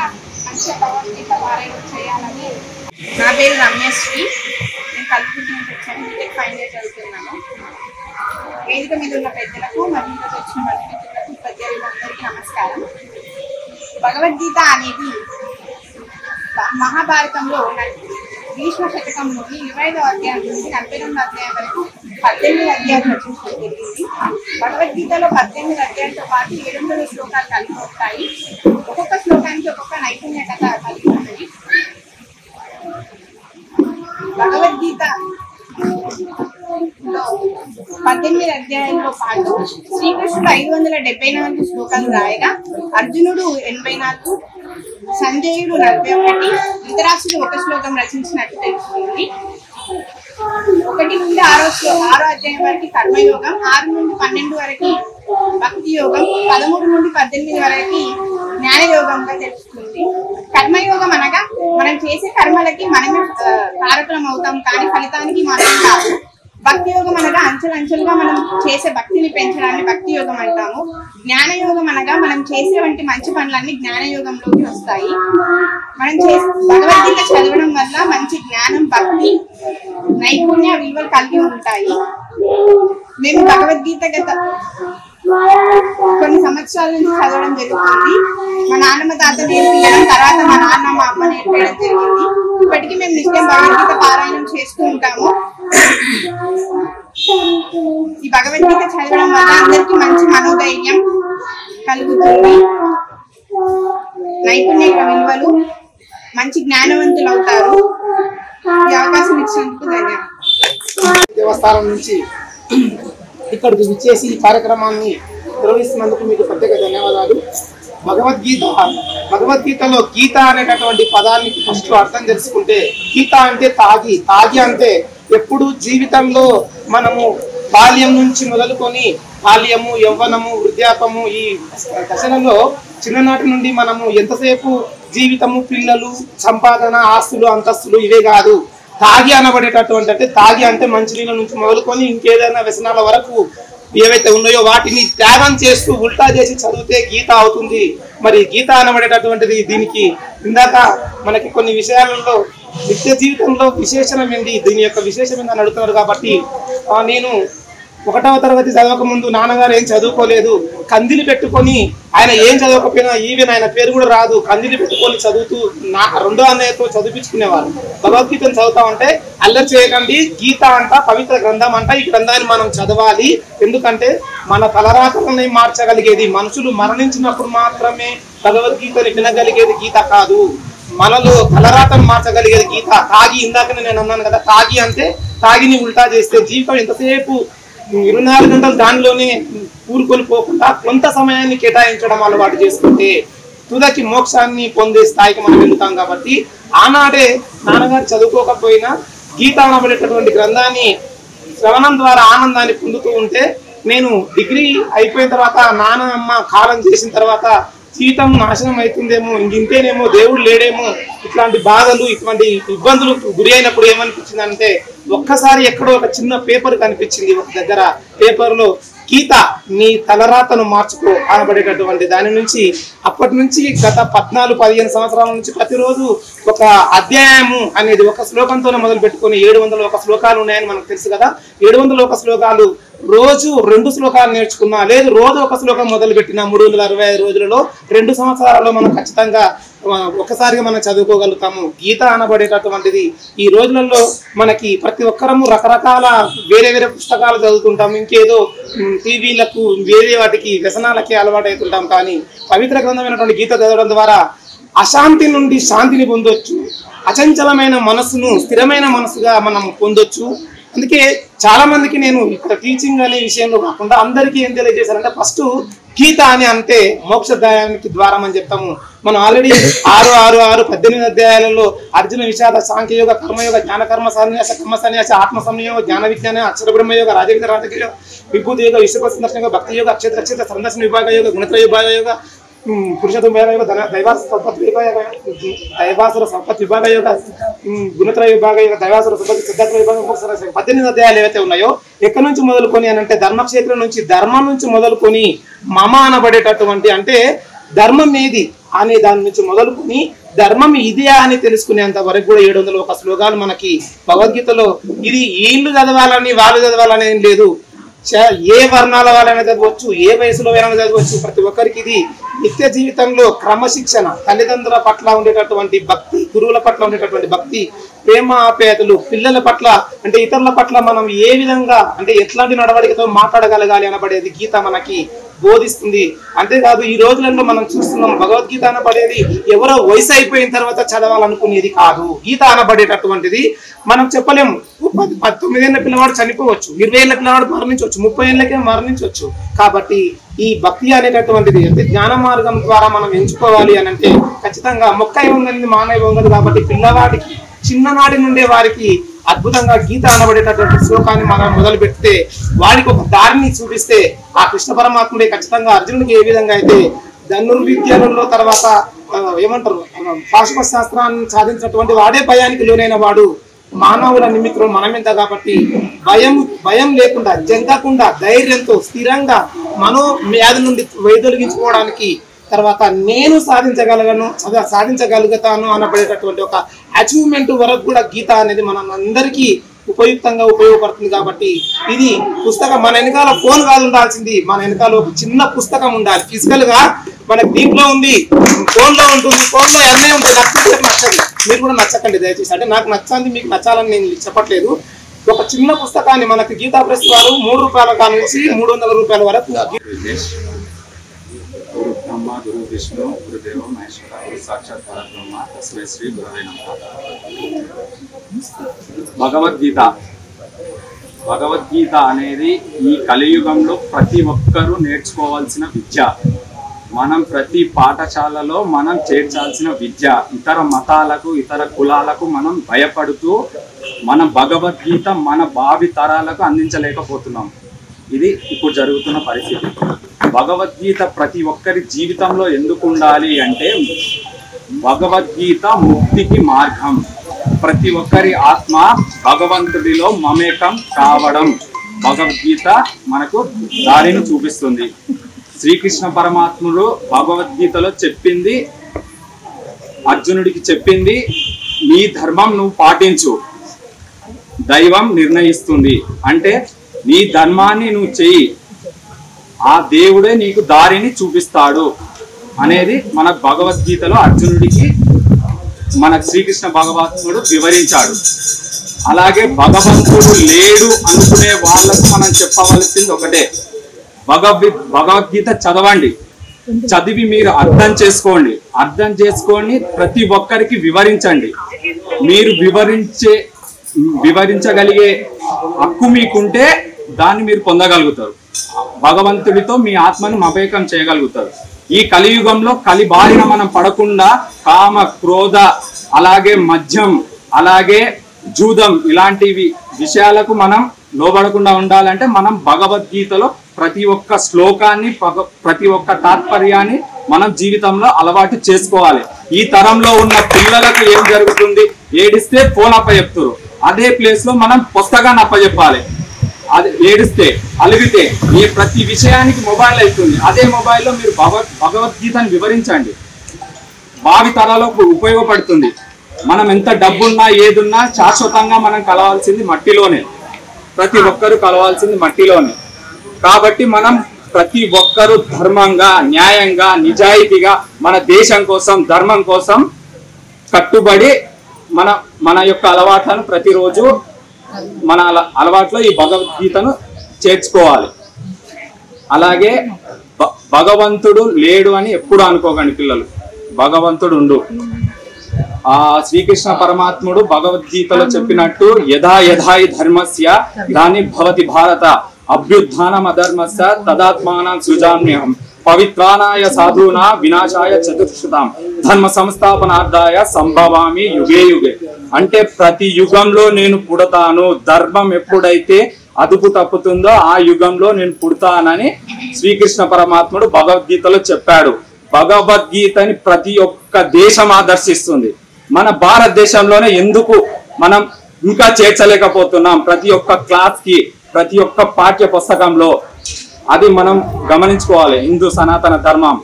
మంచిగా భగవద్గీత పారాయణం చేయాలని. నా పేరు రమ్యశ్రీ. నేను కల్పూర్ నుంచి వచ్చాను. బీటెక్ ఫైనల్ ఇయర్ చదువుతున్నాను. వేదిక మీద ఉన్న పెద్దలకు మరియు వచ్చిన మిత్రులకు, ఉపాధ్యాయులందరికీ నమస్కారం. భగవద్గీత అనేది మహాభారతంలో భీష్మ శతకంలోని 25వ అధ్యాయం నుంచి 42వ అధ్యాయం వరకు 18 అధ్యాయాలు రచించడం జరిగింది. భగవద్గీతలో 18 అధ్యాయాలతో పాటు 700 శ్లోకాలు కలిగి ఉంటాయి. ఒక్కొక్క శ్లోకానికి ఒక్కొక్క నైపుణ్యత కలిగి ఉంటుంది. భగవద్గీత 18 అధ్యాయాలతో పాటు శ్రీకృష్ణుడు 574 శ్లోకాలు రాయగా, అర్జునుడు 84, సంజయుడు 41, ధృతరాష్ట్రుడు 1 శ్లోకం రచించినట్టు తెలుస్తుంది. 1 నుండి 6వ అధ్యాయం వరకు కర్మయోగం, 6 నుండి 12 వరకు భక్తి యోగం, 13 నుండి 18 వరకు జ్ఞానయోగంగా తెలుస్తుంది. కర్మయోగం అనగా మనం చేసే కర్మలకి మనమే కారకులం అవుతాం, కానీ ఫలితానికి మనం కాదు. భక్తి యోగం అనగా అంచెలంచెలుగా మనం చేసే భక్తిని పెంచడాన్ని భక్తి యోగం అంటాము. జ్ఞానయోగం అనగా మనం చేసే వంటి మంచి పనులన్నీ జ్ఞానయోగంలోకి వస్తాయి. మనం భగవద్గీత చదవడం వల్ల మంచి జ్ఞానం, భక్తి, నైపుణ్య విలువలు కలిగి ఉంటాయి. మేము భగవద్గీత కొన్ని సంవత్సరాల నుంచి చదవడం జరుగుతుంది. మా నాన్నమ్మ తాత నేర్పించడం, తర్వాత మా నాన్న మా అమ్మ నేర్పించడం జరిగింది. ఇప్పటికీ మేము నిత్యం భగవద్గీత పారాయణం చేస్తూ ఉంటాము. ఈ భగవద్గీత చదవడం వల్ల అందరికీ మంచి మనోధైర్యం కలుగుతుంది, నైపుణ్య విలువలు, మంచి జ్ఞానవంతులు అవుతారు. ఈ అవకాశం ఇచ్చినందుకు ధన్యవాదాలు. దేవస్థానం నుంచి ఇక్కడికి విచ్చేసి ఈ కార్యక్రమాన్ని నిర్వహిస్తున్నందుకు మీకు ప్రత్యేక ధన్యవాదాలు. భగవద్గీతలో గీత అనేటటువంటి పదాన్ని ఫస్ట్ అర్థం తెలుసుకుంటే, గీత అంటే తాగి అంటే ఎప్పుడు జీవితంలో మనము బాల్యం నుంచి మొదలుకొని బాల్యము, యవ్వనము, వృద్ధాపము ఈ దశలలో చిన్ననాటి నుండి మనము ఎంతసేపు జీవితము, పిల్లలు, సంపాదన, ఆస్తులు, అంతస్తులు ఇవే కాదు. తాగి అనబడేటటువంటి అంటే తాగి అంటే మంచినీళ్ళ నుంచి మొదలుకొని ఇంకేదైనా వ్యసనాల వరకు ఏవైతే ఉన్నాయో వాటిని త్యాగం చేస్తూ ఉల్టా చేసి చదివితే గీత అవుతుంది. మరి గీత అనబడేటటువంటిది దీనికి ఇందాక మనకి కొన్ని విషయాలలో నిత్య జీవితంలో విశేషణం ఏంటి, దీని యొక్క విశేషం ఏందని అడుగుతున్నారు. కాబట్టి నేను 1వ తరగతి చదవక ముందు నాన్నగారు ఏం చదువుకోలేదు, కందిని పెట్టుకొని ఆయన ఏం చదవకపోయినా ఈవెన్ ఆయన పేరు కూడా రాదు, కందిని పెట్టుకొని చదువుతూ రెండో అన్నయ్యతో చదివించుకునేవారు. భగవద్గీతను చదువుతామంటే అల్లరి చేయకండి, గీత అంట పవిత్ర గ్రంథం అంట, ఈ గ్రంథాన్ని మనం చదవాలి. ఎందుకంటే మన తలరాతలని మార్చగలిగేది, మనుషులు మరణించినప్పుడు మాత్రమే భగవద్గీతని వినగలిగేది గీత కాదు, మనలో తలరాతను మార్చగలిగేది గీత. తాగి ఇందాకనే నేను అన్నాను కదా, తాగి అంటే తాగిని ఉల్టా చేస్తే జీవితం ఎంతసేపు 24 గంటలు దానిలోనే కూరుకొని పోకుండా కొంత సమయాన్ని కేటాయించడం అలవాటు చేసుకుంటే తుదకి మోక్షాన్ని పొందే స్థాయికి మనం వెళ్తాం. కాబట్టి ఆనాడే నాన్నగారు చదువుకోకపోయినా గీత అనబడేటటువంటి గ్రంథాన్ని శ్రవణం ద్వారా ఆనందాన్ని పొందుతూ ఉంటే, నేను డిగ్రీ అయిపోయిన తర్వాత నాన్నమ్మ కాలం చేసిన తర్వాత జీవితం నాశనం అవుతుందేమో, ఇంతేనేమో, దేవుడు లేడేమో, ఇట్లాంటి బాధలు, ఇటువంటి ఇబ్బందులు గురి అయినప్పుడు ఏమనిపించిందంటే, ఒక్కసారి ఎక్కడో ఒక చిన్న పేపర్ కనిపించింది ఒక దగ్గర. పేపర్లో గీత నీ తలరాతను మార్చుకో అనబడేటటువంటి దాని నుంచి అప్పటి నుంచి గత 14-15 సంవత్సరాల నుంచి ప్రతిరోజు ఒక అధ్యాయము అనేది ఒక శ్లోకంతోనే మొదలు పెట్టుకొని 701 శ్లోకాలు ఉన్నాయని మనకు తెలుసు కదా. 701 శ్లోకాలు రోజు 2 శ్లోకాలు నేర్చుకున్నా, లేదు రోజు ఒక శ్లోకం మొదలు పెట్టిన 365 రోజులలో 2 సంవత్సరాలలో మనం ఖచ్చితంగా ఒక్కసారిగా మనం చదువుకోగలుగుతాము. గీత అనబడేటటువంటిది ఈ రోజులలో మనకి ప్రతి ఒక్కరము రకరకాల వేరే పుస్తకాలు చదువుతుంటాం, ఇంకేదో టీవీలకు వేరే వాటికి వ్యసనాలకి అలవాటు అవుతుంటాం. కానీ పవిత్ర గ్రంథమైనటువంటి గీత చదవడం ద్వారా అశాంతి నుండి శాంతిని పొందొచ్చు, అచంచలమైన మనస్సును స్థిరమైన మనస్సుగా మనం పొందొచ్చు. అందుకే చాలా మందికి నేను ఇక్కడ టీచింగ్ అనే విషయంలో కాకుండా అందరికీ ఏం తెలియజేశారంటే, ఫస్ట్ గీత అని అంటే మోక్షదాయానికి ద్వారం అని చెప్తాము. మనం ఆల్రెడీ 18 అధ్యాయాలలో అర్జున, విషాద, సాంఖ్యయోగ, కర్మయోగ, జ్ఞాన కర్మ సన్యాస, కర్మ సన్యాస, ఆత్మ సంయోగ, జ్ఞాన విజ్ఞాన, అక్షర బ్రహ్మయోగ, రాజయోగ, రాజకీయ, విభూతి యోగ, విశ్వ సందర్శన, భక్తి యోగ, అక్షేత్ర సందర్శన విభాగ యోగ, గుణత్రయ విభాగ యోగ, పురుషోత్తమ విభాగ యోగ, దైవాసుర సంపత్ విభాగ యోగ, గుణత్రయ విభాగ యోగ, దైవాసుర సంపత్తి సిద్ధార్థ విభాగం, 18 అధ్యాయాలు ఏవైతే ఉన్నాయో ఎక్కడి నుంచి మొదలుకొని అని అంటే ధర్మక్షేత్రం నుంచి, ధర్మం నుంచి మొదలుకొని మమ అనబడేటటువంటి అంటే ధర్మం ఏది అనే దాని నుంచి మొదలుకొని ధర్మం ఇదే అని తెలుసుకునేంత వరకు కూడా 701 శ్లోకాలు మనకి భగవద్గీతలో. ఇది వీళ్ళు చదవాలని వాళ్ళు చదవాలని ఏం లేదు, ఏ వర్ణాల వాళ్ళైనా చదవచ్చు, ఏ వయసులో అయినా చదవచ్చు. ప్రతి ఒక్కరికి ఇది నిత్య జీవితంలో క్రమశిక్షణ, తల్లిదండ్రుల పట్ల ఉండేటటువంటి భక్తి, గురువుల పట్ల ఉండేటటువంటి భక్తి, ప్రేమ, ఆప్యాయతలు, పిల్లల పట్ల అంటే ఇతరుల పట్ల మనం ఏ విధంగా అంటే ఎట్లాంటి నడవడికతో మాట్లాడగలగాలి అనబడేది గీత మనకి బోధిస్తుంది. అంతేకాదు ఈ రోజులలో మనం చూస్తున్నాం భగవద్గీత అనబడేది ఎవరో వయసు అయిపోయిన తర్వాత చదవాలనుకునేది కాదు. గీత అనబడేటటువంటిది మనం చెప్పలేము. 19 ఏళ్ళ పిల్లవాడు చనిపోవచ్చు, 20 ఏళ్ళ పిల్లవాడు మరణించవచ్చు, 30 ఏళ్ళకే మరణించవచ్చు. కాబట్టి ఈ భక్తి అనేటటువంటిది అంటే జ్ఞాన మార్గం ద్వారా మనం ఎంచుకోవాలి అని అంటే ఖచ్చితంగా మొక్కై ఉందని మానవ ఉండదు. కాబట్టి పిల్లవాడికి చిన్ననాటి నుండే వారికి అద్భుతంగా గీత అనబడేటటువంటి శ్లోకాన్ని మనం మొదలు పెడితే వాడికి ఒక దారిని చూపిస్తే ఆ కృష్ణ పరమాత్ముడే ఖచ్చితంగా అర్జునుడికి ఏ విధంగా అయితే ధనుర్విద్యలలో తర్వాత ఏమంటారు పాశుపత శాస్త్రాన్ని సాధించినటువంటి వాడే భయానికి లోనైన వాడు మానవుల నిమిత్తం మనమెంత. కాబట్టి భయం లేకుండా జంకకుండా ధైర్యంతో స్థిరంగా మనోవ్యాధి నుండి వైదొలిగించుకోవడానికి తర్వాత నేను సాధించగలుగుతాను అనబడేటటువంటి ఒక అచీవ్మెంట్ వరకు కూడా గీత అనేది మనం అందరికీ ఉపయుక్తంగా ఉపయోగపడుతుంది. కాబట్టి ఇది పుస్తకం మన వెనకాల ఫోన్ కాదు ఉండాల్సింది, మన వెనకాల ఒక చిన్న పుస్తకం ఉండాలి. ఫిజికల్ గా మనకి దీంట్లో ఉంది, ఫోన్ లో ఉంటుంది, ఫోన్ లో అన్నీ ఉంటాయి. నచ్చుతుంది నచ్చదు, మీరు కూడా నచ్చకండి దయచేసి. అంటే నాకు నచ్చింది మీకు నచ్చాలని నేను చెప్పట్లేదు. ఒక చిన్న పుస్తకాన్ని మనకి గీతా ప్రెస్ వారు 3 రూపాయల నుంచి 300 రూపాయల వరకు. గురు బ్రహ్మ గురు విష్ణు గురుదేవ మహేశ్వర గురు సాక్షాత్ పరబ్రహ్మ తస్మై శ్రీ గురవే నమః. భగవద్గీత అనేది ఈ కలియుగంలో ప్రతి ఒక్కరూ నేర్చుకోవాల్సిన విద్య. మనం ప్రతి పాఠశాలలో మనం చేర్చాల్సిన విద్య. ఇతర మతాలకు ఇతర కులాలకు మనం భయపడుతూ మన భగవద్గీత మన భావి తరాలకు అందించలేకపోతున్నాం. ఇది ఇప్పుడు జరుగుతున్న పరిస్థితి. భగవద్గీత ప్రతి ఒక్కరి జీవితంలో ఎందుకు ఉండాలి అంటే భగవద్గీత ముక్తికి మార్గం. ప్రతి ఒక్కరి ఆత్మ భగవంతుడిలో మమేకం కావడం భగవద్గీత మనకు దారిని చూపిస్తుంది. శ్రీకృష్ణ పరమాత్ముడు భగవద్గీతలో చెప్పింది, అర్జునుడికి చెప్పింది, నీ ధర్మం నువ్వు పాటించు, దైవం నిర్ణయిస్తుంది. అంటే నీ ధర్మాన్ని నువ్వు చెయ్యి, ఆ దేవుడే నీకు దారిని చూపిస్తాడు అనేది మన భగవద్గీతలో అర్జునుడికి మన శ్రీకృష్ణ భగవంతుడు వివరించాడు. అలాగే భగవంతుడు లేడు అనుకునే వాళ్ళకు మనం చెప్పవలసింది ఒకటే, భగవద్గీత చదవండి, చదివి మీరు అర్థం చేసుకొని ప్రతి ఒక్కరికి వివరించండి. మీరు వివరించగలిగే హక్కు మీకుంటే దాన్ని మీరు పొందగలుగుతారు. భగవంతుడితో మీ ఆత్మను మమేకం చేయగలుగుతారు. ఈ కలియుగంలో కలిబారిన మనం పడకుండా కామ క్రోధ అలాగే మద్యం అలాగే జూదం ఇలాంటివి విషయాలకు మనం లోబడకుండా ఉండాలంటే మనం భగవద్గీతలో ప్రతి ఒక్క శ్లోకాన్ని ప్రతి ఒక్క తాత్పర్యాన్ని మనం జీవితంలో అలవాటు చేసుకోవాలి. ఈ తరంలో ఉన్న పిల్లలకు ఏం జరుగుతుంది, ఏడిస్తే ఫోన్ అప్పచెప్తారు. అదే ప్లేస్ లో మనం పుస్తకాన్ని అప్పచెప్పాలి. అది ఏడిస్తే అలిగితే ఏ ప్రతి విషయానికి మొబైల్ అవుతుంది. అదే మొబైల్లో మీరు భగవద్గీతను వివరించండి, భావి తరాలకు ఉపయోగపడుతుంది. మనం ఎంత డబ్బున్నా ఏదున్నా శాశ్వతంగా మనం కలవాల్సింది మట్టిలోనే, ప్రతి ఒక్కరూ కలవాల్సింది మట్టిలోనే. కాబట్టి మనం ప్రతి ఒక్కరూ ధర్మంగా న్యాయంగా నిజాయితీగా మన దేశం కోసం ధర్మం కోసం కట్టుబడి మన యొక్క అలవాట్లను ప్రతిరోజు మన అలవాట్లో ఈ భగవద్గీతను చేర్చుకోవాలి. అలాగే భగవంతుడు లేడు అని ఎప్పుడు అనుకోకండి పిల్లలు, భగవంతుడు ఉండు. ఆ శ్రీకృష్ణ పరమాత్ముడు భగవద్గీతలో చెప్పినట్టు యథా యథాయి ధర్మస్య దాని భవతి భారత అభ్యుత్థానం అధర్మస్య తదాత్మానం సృజామ్యహం పవిత్రానాయ సాధూనా వినాశాయ చతుర్షుతాం ధర్మ సంస్థాపనార్థాయ సంభవామి యుగే యుగే. అంటే ప్రతి యుగంలో నేను పుడతాను, ధర్మం ఎప్పుడైతే అదుపు తప్పుతుందో ఆ యుగంలో నేను పుడతానని శ్రీకృష్ణ పరమాత్ముడు భగవద్గీతలో చెప్పాడు. భగవద్గీతని ప్రతి ఒక్క దేశం ఆదర్శిస్తుంది. మన భారతదేశంలోనే ఎందుకు మనం ఇంకా చేర్చలేకపోతున్నాం ప్రతి ఒక్క క్లాస్ కి, ప్రతి ఒక్క పాఠ్య పుస్తకంలో? అది మనం గమనించుకోవాలి. హిందూ సనాతన ధర్మం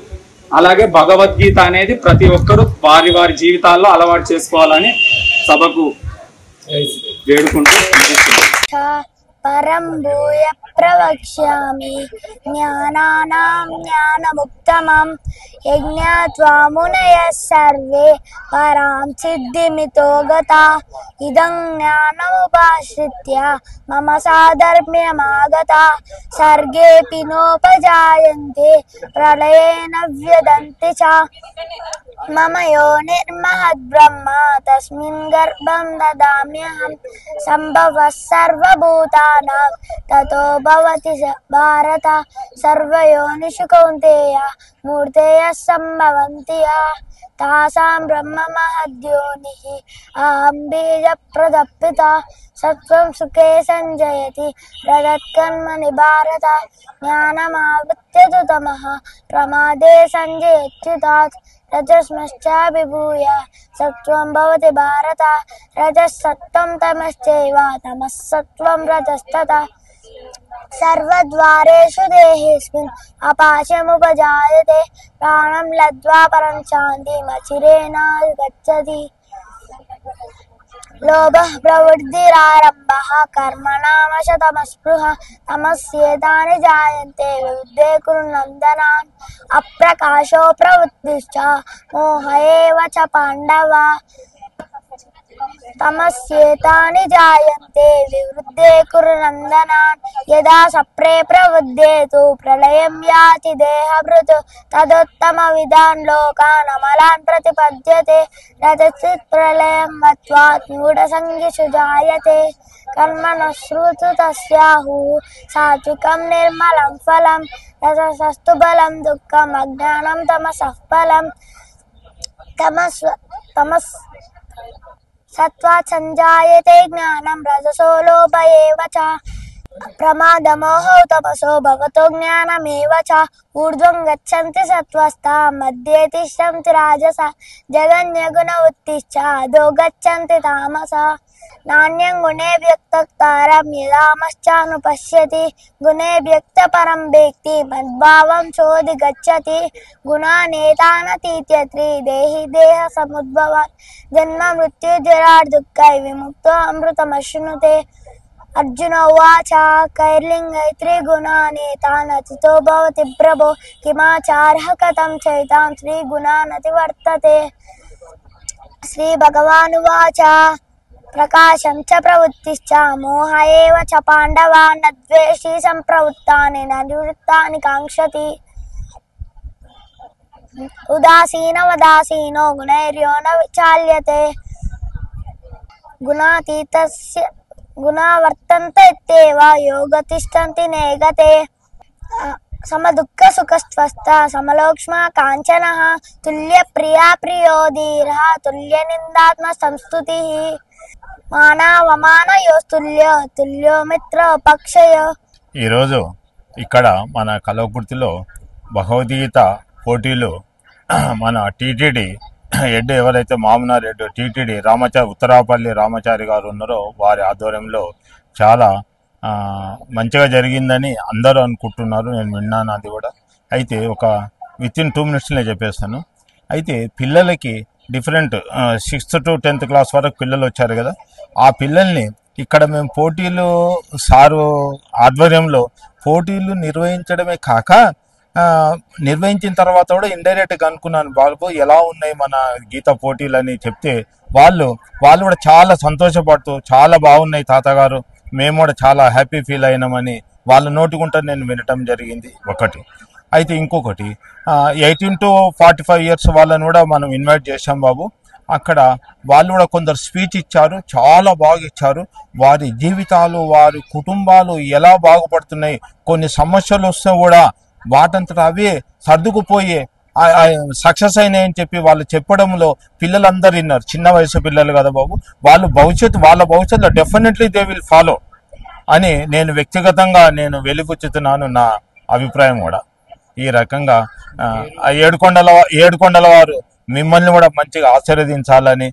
అలాగే భగవద్గీత అనేది ప్రతి ఒక్కరు వారి వారి జీవితాల్లో అలవాటు చేసుకోవాలని సభకు వేడుకుంటూ పరం భూయ ప్రవక్ష్యామి జ్ఞానానాం జ్ఞానముత్తమం యజ్ఞాత్వా మునయః సర్వే పరాం సిద్ధిమితో గతా ఇదం జ్ఞానముపాశ్రిత్య మమ సాధర్మ్యమాగతా సర్గేపి నోపజాయంతే ప్రళయేన వ్యదంతి చ మమ యోనిర్మహద్బ్రహ్మ తస్మిన్ గర్భం దదామ్యహం సంభవః సర్వభూతానాం తతో భవతి భారత సర్వయోనిషు కౌంతేయ మూర్తయః సంభవంతి తాసాం బ్రహ్మ మహద్యోనిః అహం బీజప్రదః సత్వం సుఖే సంజయతి రజత్కర్మణి భారత జ్ఞానమావృత్య తు తమః ప్రమాదే సంజయత్యుతాత్ రజస్మశ్చాభిభూయ సత్వం భవతి భారత రజస్సత్వం తమశ్చైవ తమస్సత్వం రజస్తథా సర్వద్వారేషు దేహేస్మిన్ అపాశముపజాయతే ప్రాణం లబ్ధ్వా పరం శాంతిమచిరేణాధిగచ్చతి. लोभः प्रवृत्तिरारम्भः कर्मणामशतमस्पृहा तमस्येतानि जायन्ते विरुद्धे कुरु नन्दनान् अप्रकाशो प्रवृत्तिश्च मोह एव च पाण्डव तमस्येतानि जायन्ते विवृद्धे कुरु नन्दनान् यदा सप्रे प्रवृद्धेतु प्रलयं याति देहभृत् तदुत्तमविदान् लोकान् अमलान् प्रतिपद्यते रजचित् प्रलयं मत्वात् मूढसङ्गिषु जायते कर्मणः श्रुतु तस्याहुः सात्विकं निर्मलं फलं रजसस्तु बलं दुःखम् अज्ञानं तमसः फलं सत्त्वात् संजायते ज्ञानं रजसो लोभ एव च प्रमादमोहो तपसो भवतो ज्ञानमेव च ऊर्ध्वं गच्छन्ति सत्त्वस्ता मध्ये तिष्ठन्ति राजसा जगन्यगुणवृत्तिश्च अधो गच्छन्ति तामसा नान्यं गुणे व्यक्तकारं यदामश्चानुपश्यति गुणे व्यक्तपरं वेत्ति मद्भावं चोदिगच्छति गुणानेतानतीत्यत्रि देहि देहसमुद्भवात् जन्म मृत्युजरा दुःखै विमुक्तो अमृतमश्नुते अर्जुन उवाच कैर्लिङ्गैत्रिगुणानेतानतितो भवति प्रभो किमाचारः कथं चैतां श्रीगुणानतिवर्तते श्रीभगवानुवाच प्रकाशं च प्रवृत्तिश्च मोह एव च पाण्डवा न द्वेषी सम्प्रवृत्तानि न निवृत्तानि काङ्क्षति उदासीनवदासीनो गुणैर्यो न विचाल्यते गुणातीतस्य गुणावर्तन्त इत्येव योगतिष्ठन्ति नेगते समदुःखसुखस्वस्थः समलोक्ष्मा काञ्चनः तुल्यप्रिया प्रियो धीरः तुल्यनिन्दात्मसंस्तुतिः మానవమానయోస్తుల్యో తుల్యో మిత్రోపక్షయో. ఈరోజు ఇక్కడ మన కల్వకుర్తిలో భగవద్గీత పోటీలు మన టీటీడీ హెడ్ ఎవరైతే మామూనార్ హెడ్ టీటీడీ ఉత్తరాపల్లి రామాచారి గారు ఉన్నారో వారి ఆధ్వర్యంలో చాలా మంచిగా జరిగిందని అందరూ అనుకుంటున్నారు. నేను విన్నాను అది కూడా. అయితే ఒక వితిన్ 2 minutesలో చెప్పేస్తాను. అయితే పిల్లలకి different 6th to 10th class వరకు పిల్లలు వచ్చారు కదా, ఆ పిల్లల్ని ఇక్కడ మేము పోటీలు సారు ఆధ్వర్యంలో పోటీలు నిర్వహించడమే కాక నిర్వహించిన తర్వాత కూడా ఇండైరెక్ట్గా అనుకున్నాను బాబు ఎలా ఉన్నాయి మన గీత పోటీలు అని చెప్తే వాళ్ళు కూడా చాలా సంతోషపడుతూ చాలా బాగున్నాయి తాతగారు, మేము కూడా చాలా హ్యాపీ ఫీల్ అయినామని వాళ్ళ నోటికుంటా నేను వినటం జరిగింది ఒకటి. అయితే ఇంకొకటి 18 to 45 years వాళ్ళని కూడా మనం ఇన్వైట్ చేశాం బాబు. అక్కడ వాళ్ళు కూడా కొందరు స్పీచ్ ఇచ్చారు, చాలా బాగా ఇచ్చారు. వారి జీవితాలు వారి కుటుంబాలు ఎలా బాగుపడుతున్నాయి, కొన్ని సమస్యలు వస్తే కూడా వాటంతటా అవే సర్దుకుపోయి సక్సెస్ అయినాయని చెప్పి వాళ్ళు చెప్పడంలో పిల్లలందరూ విన్నారు. చిన్న వయసు పిల్లలు కదా బాబు, వాళ్ళ భవిష్యత్తులో డెఫినెట్లీ దే విల్ ఫాలో అని నేను వ్యక్తిగతంగా నేను వెలిపుచ్చుతున్నాను, నా అభిప్రాయం కూడా. ఈ రకంగా ఏడుకొండల వారు మిమ్మల్ని కూడా మంచిగా ఆశీర్వదించాలని,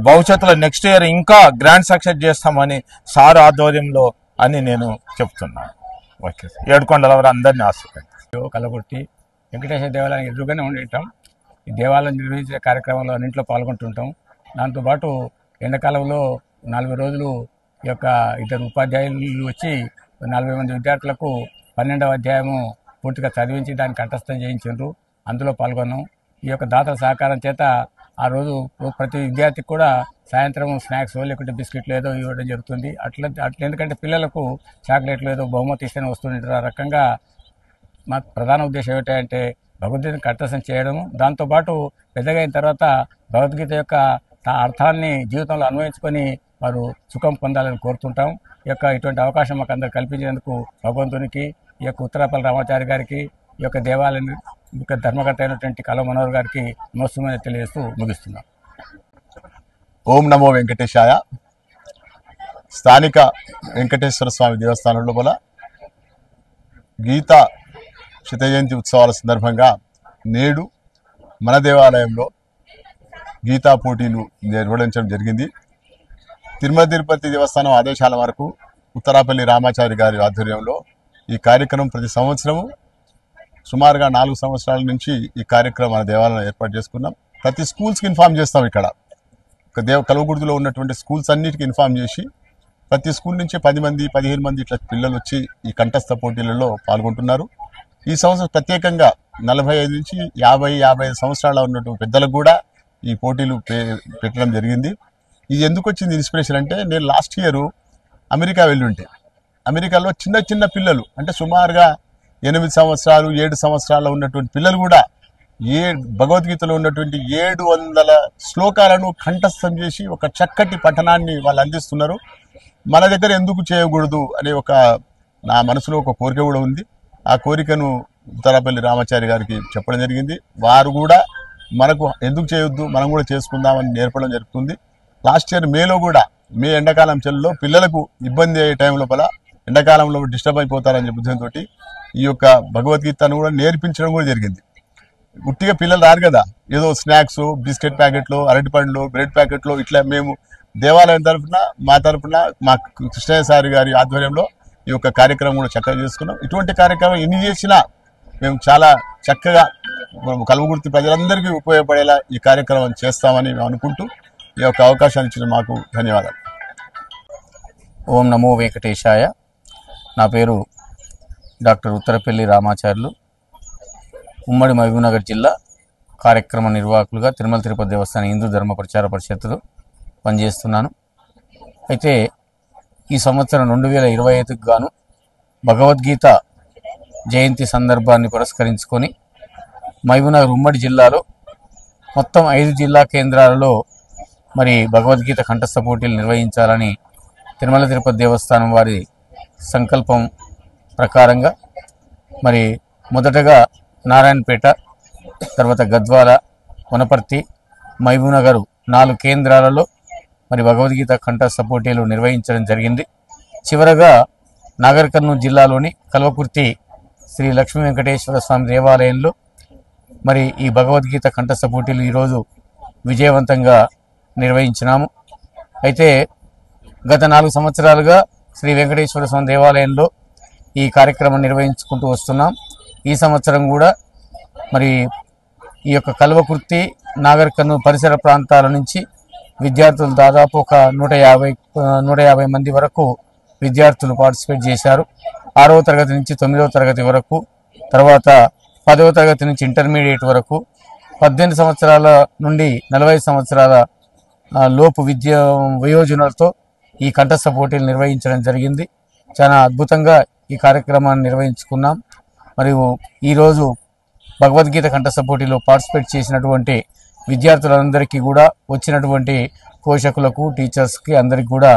భవిష్యత్తులో నెక్స్ట్ ఇయర్ ఇంకా గ్రాండ్ సక్సెస్ చేస్తామని సార్ ఆధ్వర్యంలో అని నేను చెప్తున్నాను. ఓకే, ఏడుకొండల వారు అందరినీ ఆశీర్వదించారు. కల్వకుర్తి వెంకటేశ్వర దేవాలయం ఎదురుగానే ఉంటాం. ఈ దేవాలయం నిర్వహించే కార్యక్రమంలో అన్నింటిలో పాల్గొంటుంటాం. దాంతోపాటు ఎండాకాలంలో 40 రోజులు ఈ యొక్క 2 ఉపాధ్యాయులు వచ్చి 40 మంది విద్యార్థులకు 12వ అధ్యాయము పూర్తిగా చదివించి దాన్ని కంఠస్థం చేయించారు. అందులో పాల్గొన్నాం. ఈ యొక్క దాతల సహకారం చేత ఆ రోజు ప్రతి విద్యార్థికి కూడా సాయంత్రం స్నాక్స్ లేకుంటే బిస్కెట్లు ఏదో ఇవ్వడం జరుగుతుంది. అట్లా ఎందుకంటే పిల్లలకు చాక్లెట్లు ఏదో బహుమతి ఇస్తేనే వస్తుంటారు. ఆ రకంగా మా ప్రధాన ఉద్దేశం ఏమిటంటే భగవద్గీతను కంఠస్థం చేయడము, దాంతోపాటు పెద్దగా అయిన తర్వాత భగవద్గీత యొక్క అర్థాన్ని జీవితంలో అన్వయించుకొని వారు సుఖం పొందాలని కోరుతుంటాం. ఈ యొక్క ఇటువంటి అవకాశం మాకు అందరు కల్పించినందుకు భగవంతునికి, ఈ యొక్క ఉత్తరాపల్లి రామాచారి గారికి, ఈ యొక్క దేవాలయం యొక్క ధర్మకర్త అయినటువంటి కల్వ మనోహర్ గారికి నమస్సుమని తెలియజేస్తూ ముగిస్తున్నాం. ఓం నమో వెంకటేశాయ. స్థానిక వెంకటేశ్వర స్వామి దేవస్థానం లోపల గీత శత జయంతి ఉత్సవాల సందర్భంగా నేడు మన దేవాలయంలో గీతా పోటీలు నిర్వహించడం జరిగింది. తిరుపతి దేవస్థానం ఆదేశాల వరకు ఉత్తరాపల్లి రామాచారి గారి ఆధ్వర్యంలో ఈ కార్యక్రమం ప్రతి సంవత్సరము సుమారుగా 4 సంవత్సరాల నుంచి ఈ కార్యక్రమం మన దేవాలయంలో ఏర్పాటు చేసుకున్నాం. ప్రతి స్కూల్స్కి ఇన్ఫార్మ్ చేస్తాం. ఇక్కడ కల్వకుర్తిలో ఉన్నటువంటి స్కూల్స్ అన్నిటికీ ఇన్ఫార్మ్ చేసి ప్రతి స్కూల్ నుంచి 10 మంది 15 మంది ఇట్లా పిల్లలు వచ్చి ఈ కంఠస్థ పోటీలలో పాల్గొంటున్నారు. ఈ సంవత్సరం ప్రత్యేకంగా 45 నుంచి 50-55 సంవత్సరాల ఉన్నటువంటి పెద్దలకు కూడా ఈ పోటీలు పెట్టడం జరిగింది. ఇది ఎందుకు వచ్చింది ఇన్స్పిరేషన్ అంటే, నేను లాస్ట్ ఇయర్ అమెరికా వెళ్ళి ఉంటే అమెరికాలో చిన్న చిన్న పిల్లలు అంటే సుమారుగా 8 సంవత్సరాలు 7 సంవత్సరాలు ఉన్నటువంటి పిల్లలు కూడా భగవద్గీతలో ఉన్నటువంటి 700 శ్లోకాలను కంఠస్థం చేసి ఒక చక్కటి పఠనాన్ని వాళ్ళు అందిస్తున్నారు. మన దగ్గర ఎందుకు చేయకూడదు అనే నా మనసులో ఒక కోరిక కూడా ఉంది. ఆ కోరికను ఉత్తరాపల్లి రామాచారి గారికి చెప్పడం జరిగింది. వారు కూడా మనకు ఎందుకు చేయొద్దు, మనం కూడా చేసుకుందామని నేర్పడం జరుగుతుంది. లాస్ట్ ఇయర్ మేలో కూడా ఎండాకాలం చెల్లో పిల్లలకు ఇబ్బంది అయ్యే టైం లోపల ఎండాకాలంలో డిస్టర్బ్ అయిపోతారని ఉద్దేశంతో ఈ యొక్క భగవద్గీతను కూడా నేర్పించడం కూడా జరిగింది. గుట్టిగా పిల్లలు రారు కదా, ఏదో స్నాక్స్, బిస్కెట్ ప్యాకెట్లు, అరటిపండ్లు, బ్రెడ్ ప్యాకెట్లు ఇట్లా మేము దేవాలయం తరఫున మా కృష్ణయ్య సారి గారి ఆధ్వర్యంలో ఈ యొక్క కార్యక్రమం కూడా చక్కగా చేసుకున్నాం. ఇటువంటి కార్యక్రమం ఎన్ని చేసినా మేము చాలా చక్కగా కల్వకుర్తి ప్రజలందరికీ ఉపయోగపడేలా ఈ కార్యక్రమం చేస్తామని మేము అనుకుంటూ ఈ యొక్క అవకాశాన్ని ఇచ్చిన మాకు ధన్యవాదాలు. ఓం నమో వెంకటేశాయ. నా పేరు డాక్టర్ ఉత్తరపల్లి రామాచార్యులు. ఉమ్మడి మహబూబ్నగర్ జిల్లా కార్యక్రమ నిర్వాహకులుగా తిరుమల తిరుపతి దేవస్థానం హిందూ ధర్మ ప్రచార పరిషత్తులో పనిచేస్తున్నాను. అయితే ఈ సంవత్సరం 2025కు గాను భగవద్గీత జయంతి సందర్భాన్ని పురస్కరించుకొని మహబూబ్నగర్ ఉమ్మడి జిల్లాలో మొత్తం 5 జిల్లా కేంద్రాలలో మరి భగవద్గీత కంఠస్థ పోటీలు నిర్వహించాలని తిరుమల తిరుపతి దేవస్థానం వారి సంకల్పం ప్రకారంగా మరి మొదటగా నారాయణపేట, తర్వాత గద్వాల, వనపర్తి, మహబూబ్నగర్ 4 కేంద్రాలలో మరి భగవద్గీత కంఠస్థ పోటీలు నిర్వహించడం జరిగింది. చివరగా నాగర్ కర్నూలు జిల్లాలోని కల్వకుర్తి శ్రీ లక్ష్మీ వెంకటేశ్వర స్వామి దేవాలయంలో మరి ఈ భగవద్గీత కంఠస్థ పోటీలు ఈరోజు విజయవంతంగా నిర్వహించినాము. అయితే గత 4 సంవత్సరాలుగా శ్రీ వెంకటేశ్వర స్వామి దేవాలయంలో ఈ కార్యక్రమం నిర్వహించుకుంటూ వస్తున్నాం. ఈ సంవత్సరం కూడా మరి ఈ యొక్క కల్వకుర్తి, నాగర్ కర్నూలు పరిసర ప్రాంతాల నుంచి విద్యార్థులు దాదాపు ఒక 150 మంది వరకు విద్యార్థులు పార్టిసిపేట్ చేశారు. 6వ తరగతి నుంచి 9వ తరగతి వరకు, తర్వాత 10వ తరగతి నుంచి ఇంటర్మీడియట్ వరకు, 18 సంవత్సరాల నుండి 45 సంవత్సరాల లోపు వయోజనులతో ఈ కంఠస్థ పోటీలు నిర్వహించడం జరిగింది. చాలా అద్భుతంగా ఈ కార్యక్రమాన్ని నిర్వహించుకున్నాం. మరియు ఈరోజు భగవద్గీత కంఠస్థ పోటీలో పార్టిసిపేట్ చేసినటువంటి విద్యార్థులందరికీ కూడా, వచ్చినటువంటి పోషకులకు, టీచర్స్కి అందరికీ కూడా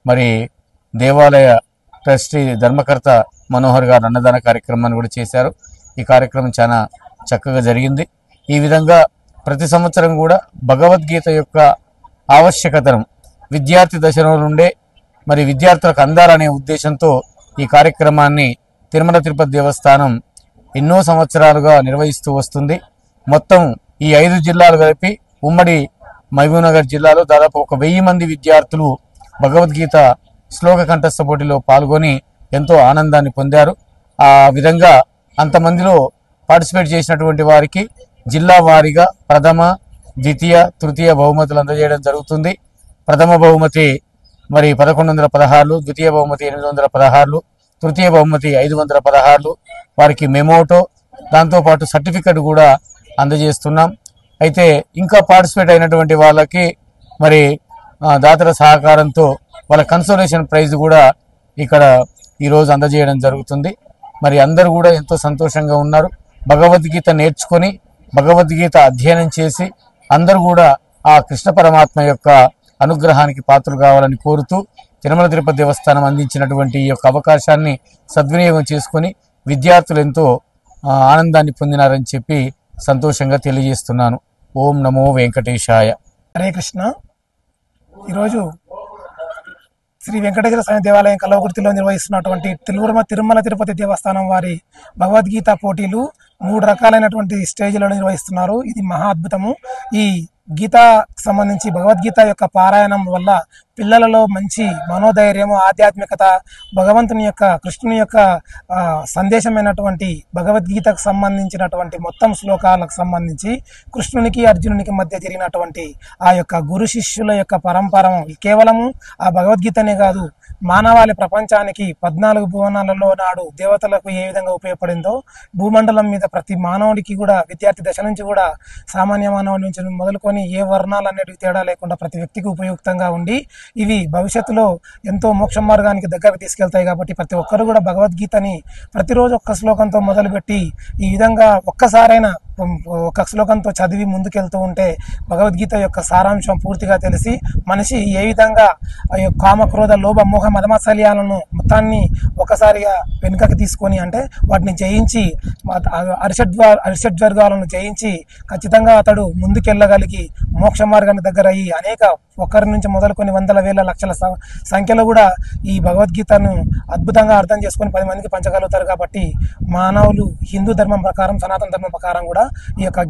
మరి దేవాలయ ట్రస్టీ ధర్మకర్త మనోహర్ గారు అన్నదాన కార్యక్రమాన్ని కూడా చేశారు. ఈ కార్యక్రమం చాలా చక్కగా జరిగింది. ఈ విధంగా ప్రతి సంవత్సరం కూడా భగవద్గీత యొక్క ఆవశ్యకతను విద్యార్థి దశలో నుండే మరి విద్యార్థులకు అందాలనే ఉద్దేశంతో ఈ కార్యక్రమాన్ని తిరుమల తిరుపతి దేవస్థానం ఎన్నో సంవత్సరాలుగా నిర్వహిస్తూ వస్తుంది. మొత్తం ఈ 5 జిల్లాలు కలిపి ఉమ్మడి మహబూబ్నగర్ జిల్లాలో దాదాపు 1000 మంది విద్యార్థులు భగవద్గీత శ్లోక కంఠస్థ పోటీలో పాల్గొని ఎంతో ఆనందాన్ని పొందారు. ఆ విధంగా అంతమందిలో పార్టిసిపేట్ చేసినటువంటి వారికి జిల్లా వారీగా ప్రథమ, ద్వితీయ, తృతీయ బహుమతులు అందజేయడం జరుగుతుంది. ప్రథమ బహుమతి మరి 1116, ద్వితీయ బహుమతి 816, తృతీయ బహుమతి 516, వారికి మెమోటో, దాంతోపాటు సర్టిఫికెట్ కూడా అందజేస్తున్నాం. అయితే ఇంకా పార్టిసిపేట్ అయినటువంటి వాళ్ళకి మరి దాతల సహకారంతో వాళ్ళ కన్సోలేషన్ ప్రైజ్ కూడా ఇక్కడ ఈరోజు అందజేయడం జరుగుతుంది. మరి అందరూ కూడా ఎంతో సంతోషంగా ఉన్నారు. భగవద్గీత నేర్చుకొని భగవద్గీత అధ్యయనం చేసి అందరూ కూడా ఆ కృష్ణ పరమాత్మ యొక్క అనుగ్రహానికి పాత్రలు కావాలని కోరుతూ తిరుమల తిరుపతి దేవస్థానం అందించినటువంటి ఈ యొక్క అవకాశాన్ని సద్వినియోగం చేసుకొని విద్యార్థులు ఎంతో ఆనందాన్ని పొందినారని చెప్పి సంతోషంగా తెలియజేస్తున్నాను. ఓం నమో వెంకటేశాయ. హరే కృష్ణ. ఈరోజు శ్రీ వెంకటేశ్వర స్వామి దేవాలయం కల్వకుర్తిలో నిర్వహిస్తున్నటువంటి తిరుమల తిరుపతి దేవస్థానం వారి భగవద్గీత పోటీలు 3 రకాలైనటువంటి స్టేజ్లలో నిర్వహిస్తున్నారు. ఇది మహా అద్భుతము. ఈ గీత సంబంధించి భగవద్గీత యొక్క పారాయణం వల్ల పిల్లలలో మంచి మనోధైర్యము, ఆధ్యాత్మికత, భగవంతుని యొక్క కృష్ణుని యొక్క సందేశమైనటువంటి భగవద్గీతకు సంబంధించినటువంటి మొత్తం శ్లోకాలకు సంబంధించి కృష్ణునికి అర్జునునికి మధ్య జరిగినటువంటి ఆ యొక్క గురు శిష్యుల యొక్క పరంపర కేవలము ఆ భగవద్గీతనే కాదు, మానవాళి ప్రపంచానికి 14 భువనాలలో నాడు దేవతలకు ఏ విధంగా ఉపయోగపడిందో భూమండలం మీద ప్రతి మానవుడికి కూడా విద్యార్థి దశ నుంచి కూడా సామాన్య మానవుడి నుంచి మొదలుకొని ఏ వర్ణాలు అనేటివి తేడా లేకుండా ప్రతి వ్యక్తికి ఉపయుక్తంగా ఉండి ఇవి భవిష్యత్తులో ఎంతో మోక్ష మార్గానికి దగ్గరకు తీసుకెళ్తాయి. కాబట్టి ప్రతి ఒక్కరు కూడా భగవద్గీతని ప్రతిరోజు ఒక్క శ్లోకంతో మొదలుపెట్టి ఈ విధంగా ఒక్కసారైనా ఒక శ్లోకంతో చదివి ముందుకెళ్తూ ఉంటే భగవద్గీత యొక్క సారాంశం పూర్తిగా తెలిసి మనిషి ఏ విధంగా కామ, క్రోధ, లోభ, మోహ, మదమాత్సర్యాలను మొత్తాన్ని ఒకసారిగా వెనుకకి తీసుకొని అంటే వాటిని జయించి అరిషడ్వర్గాలను జయించి ఖచ్చితంగా అతడు ముందుకెళ్ళగలిగి మోక్ష మార్గాన్ని దగ్గర అయ్యి అనేక ఒకరి నుంచి మొదలుకొని వందల వేల లక్షల సంఖ్యలో కూడా ఈ భగవద్గీతను అద్భుతంగా అర్థం చేసుకొని 10 మందికి పంచగలుగుతారు. కాబట్టి మానవులు హిందూ ధర్మం ప్రకారం, సనాతన ధర్మం ప్రకారం కూడా ఈ యొక్క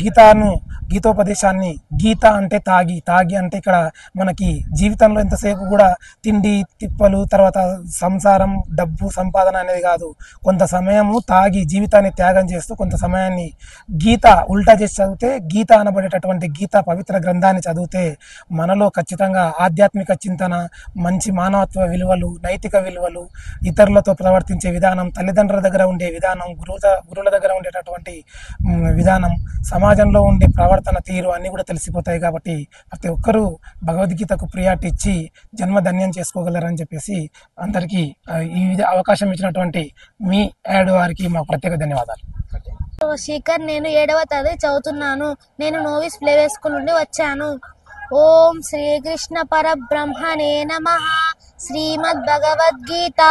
గీతోపదేశాన్ని గీత అంటే తాగి అంటే ఇక్కడ మనకి జీవితంలో ఎంతసేపు కూడా తిండి తిప్పలు, తర్వాత సంసారం, డబ్బు, సంపాదన అనేది కాదు. కొంత సమయము తాగి జీవితాన్ని త్యాగం చేస్తూ కొంత సమయాన్ని గీత ఉల్టా చేసి చదివితే, గీత అనబడేటటువంటి గీత పవిత్ర గ్రంథాన్ని చదివితే మనలో ఖచ్చితంగా ఆధ్యాత్మిక చింతన, మంచి మానవత్వ విలువలు, నైతిక విలువలు, ఇతరులతో ప్రవర్తించే విధానం, తల్లిదండ్రుల దగ్గర ఉండే విధానం, గురువుల దగ్గర ఉండేటటువంటి విధానం, సమాజంలో ఉండే ప్రవర్తన తీరు అన్నీ కూడా తెలిసిపోతాయి. కాబట్టి ప్రతి ఒక్కరూ భగవద్గీతకు ప్రియారిటీ ఇచ్చి జన్మధన్యం చేసుకోగలరని చెప్పేసి అందరికీ ఈ అవకాశం ఇచ్చినటువంటి మీ యాడ్ వారికి మా ప్రత్యేక ధన్యవాదాలు. శేఖర్, నేను 7వ తరగతి చదువుతున్నాను. నేను నోవిస్ ప్లే స్కూల్ నుండి వచ్చాను. ఓం శ్రీకృష్ణ పరబ్రహ్మణే నమః. శ్రీమద్భగవద్గీత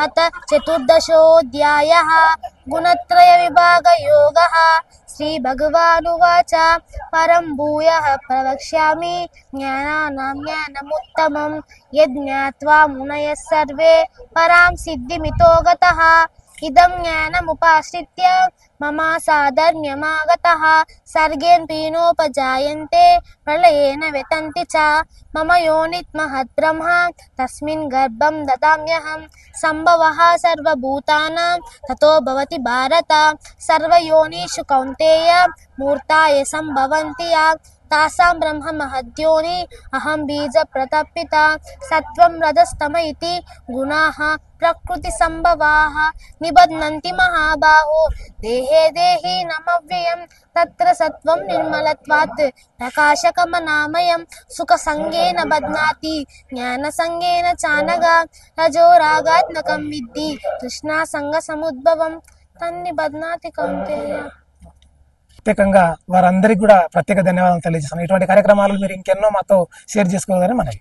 అత చతుర్దశోऽధ్యాయః. గుణత్రయ విభాగ యోగః. శ్రీ భగవానువాచ పరం భూయః ప్రవక్ష్యామి జ్ఞానానాం జ్ఞానముత్తమం యజ్ఞాత్వా మునయః సర్వే పరాం సిద్ధిమితో గతః. ఇదం జ్ఞానముపాశ్రిత్య మమ సాధర్మ్యమాగతః. సర్గేన్ పీనోపజాయంతే ప్రళయేన వ్యతంతి చ. మమ యోనిత్ మహత్ బ్రహ్మ తస్మిన్ గర్భం దదామ్యహం. సంభవః సర్వభూతానాం తతో భవతి భారత. సర్వయోనిషు కౌంతేయ మూర్తాయ సంభవంతి యా. తాసాం బ్రహ్మ మహద్యోని అహం బీజ ప్రతపిత. సత్వం రజస్తమ ఇతి గుణాః ప్రకృతి సంభవాః. నిబధ్నంతి మహాబాహో దేహే దేహి నమవ్యయం. తత్ర సత్వం నిర్మలత్వాత్ ప్రకాశకమనామయం. సుఖ సంగేన బధ్నాతి జ్ఞాన సంగేన చానగా. రజో రాగాత్మకం విద్ధి తృష్ణా సంగ సముద్భవం తన్ని బధ్నాతి కౌంతేయ. ప్రత్యేకంగా వారందరికీ కూడా ప్రత్యేక ధన్యవాదాలు తెలియజేస్తున్నాను. ఇటువంటి కార్యక్రమాలు మీరు ఇంకెన్నో మాతో షేర్ చేసుకోవాలని మనవి.